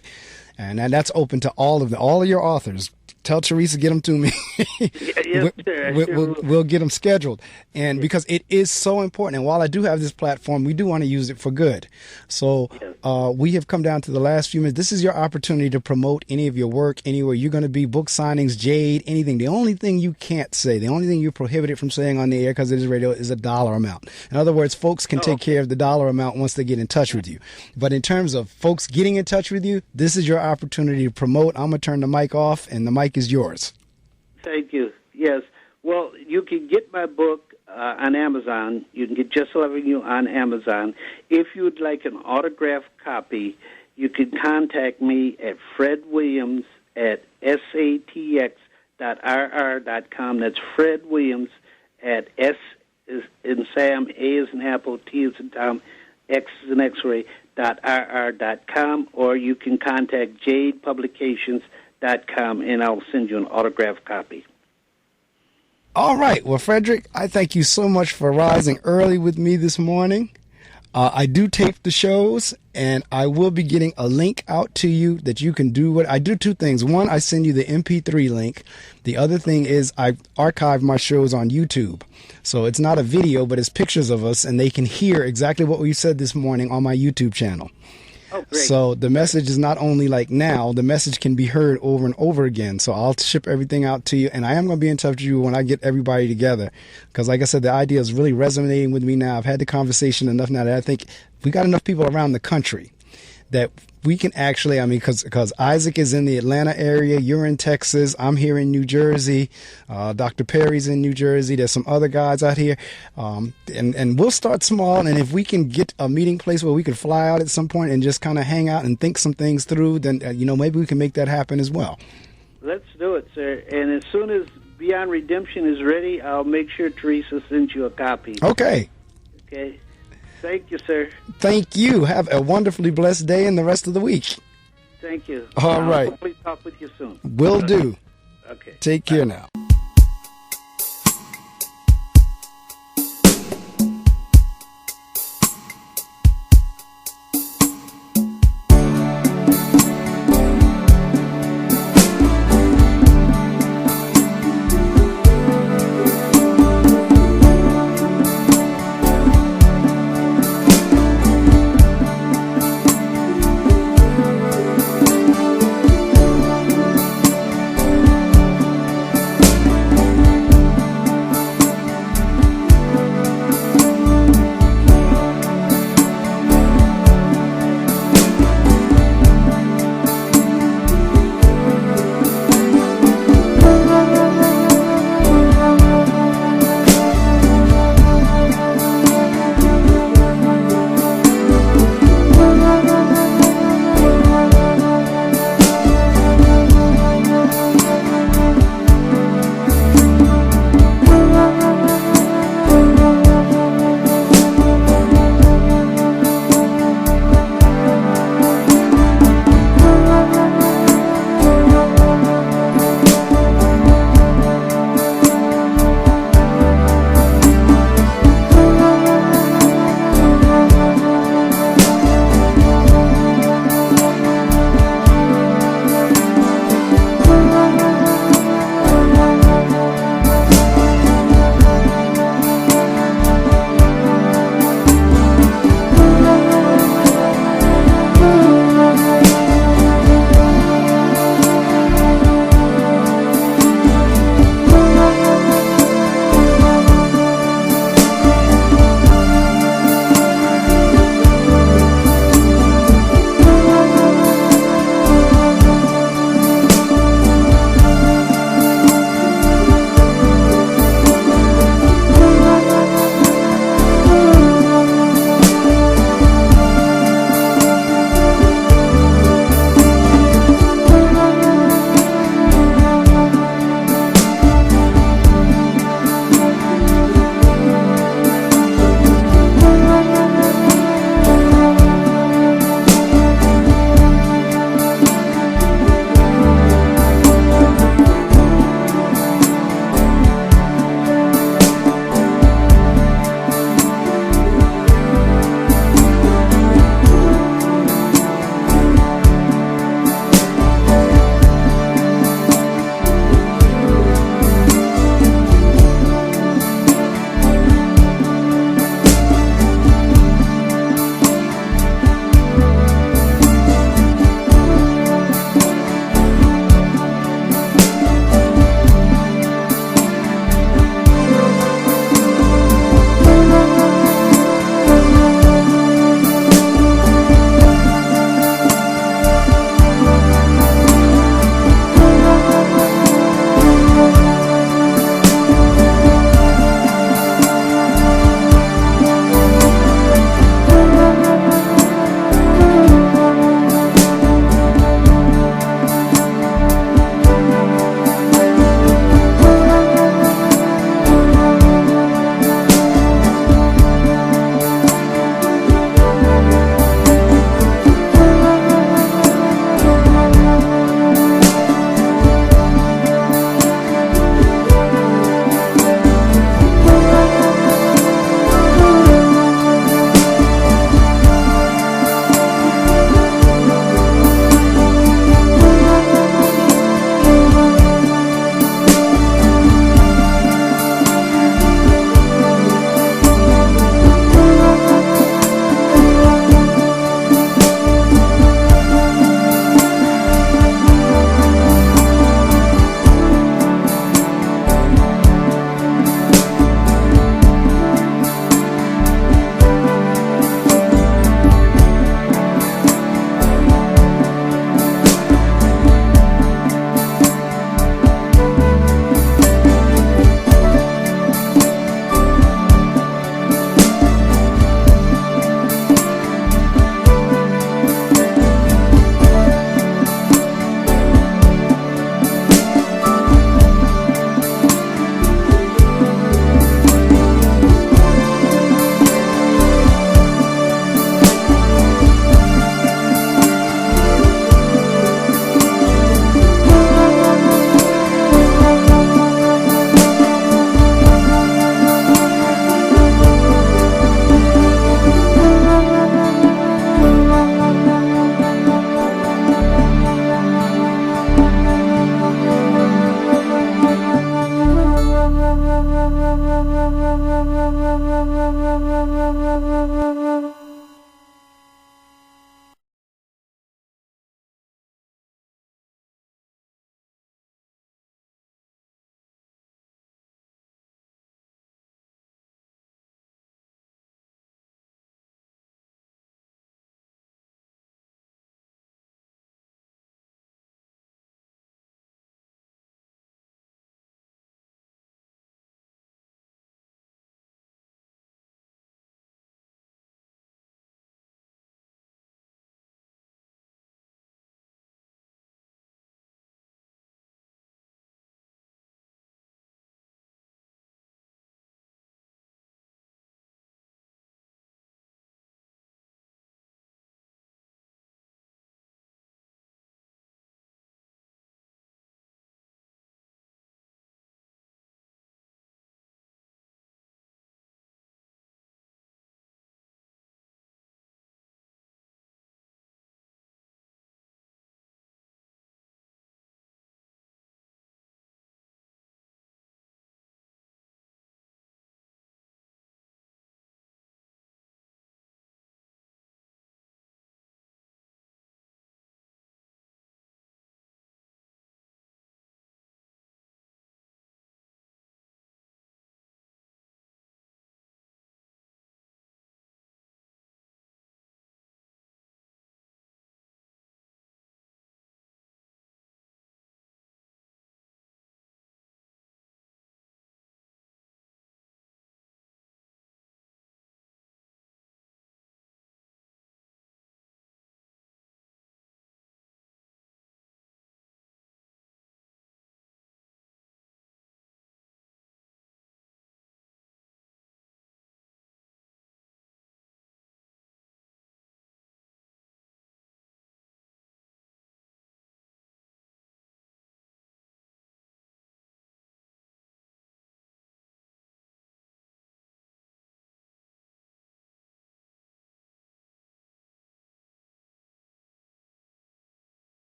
and that's open to all of your authors. Tell Teresa, get them to me. Yes, sir. We'll get them scheduled. And because it is so important, and while I do have this platform, we do want to use it for good. So we have come down to the last few minutes. This is your opportunity to promote any of your work anywhere you're going to be, book signings, Jade, anything. The only thing you can't say, the only thing you're prohibited from saying on the air because it is radio is a dollar amount. In other words, folks can take care of the dollar amount once they get in touch with you. But in terms of folks getting in touch with you, this is your opportunity to promote. I'm going to turn the mic off, and the mic is yours. Thank you. Yes. Well, you can get my book on Amazon. You can get Just Loving You on Amazon. If you would like an autographed copy, you can contact me at fredwilliams@satx.rr.com. That's Fred Williams at S is in Sam, A is in Apple, T is in Tom, X is in X-ray, .rr.com, or you can contact jadepublications.com, and I'll send you an autographed copy. All right. Well, Frederick, I thank you so much for rising early with me this morning. I do tape the shows, and I will be getting a link out to you that you can do what I do. Two things. One, I send you the MP3 link. The other thing is I archive my shows on YouTube. So it's not a video, but it's pictures of us, and they can hear exactly what we said this morning on my YouTube channel. Oh, great. So the message is not only like now, the message can be heard over and over again. So I'll ship everything out to you, and I am going to be in touch with you when I get everybody together. Because like I said, the idea is really resonating with me now. I've had the conversation enough now that I think we got enough people around the country that we can actually, because Isaac is in the Atlanta area, you're in Texas, I'm here in New Jersey, Dr. Perry's in New Jersey, there's some other guys out here, and we'll start small, and if we can get a meeting place where we could fly out at some point and just kind of hang out and think some things through, then, maybe we can make that happen as well. Let's do it, sir. And as soon as Beyond Redemption is ready, I'll make sure Teresa sends you a copy. Okay. Okay. Thank you, sir. Thank you. Have a wonderfully blessed day and the rest of the week. Thank you. All right. Hopefully talk with you soon. Will do. Okay. Take care now.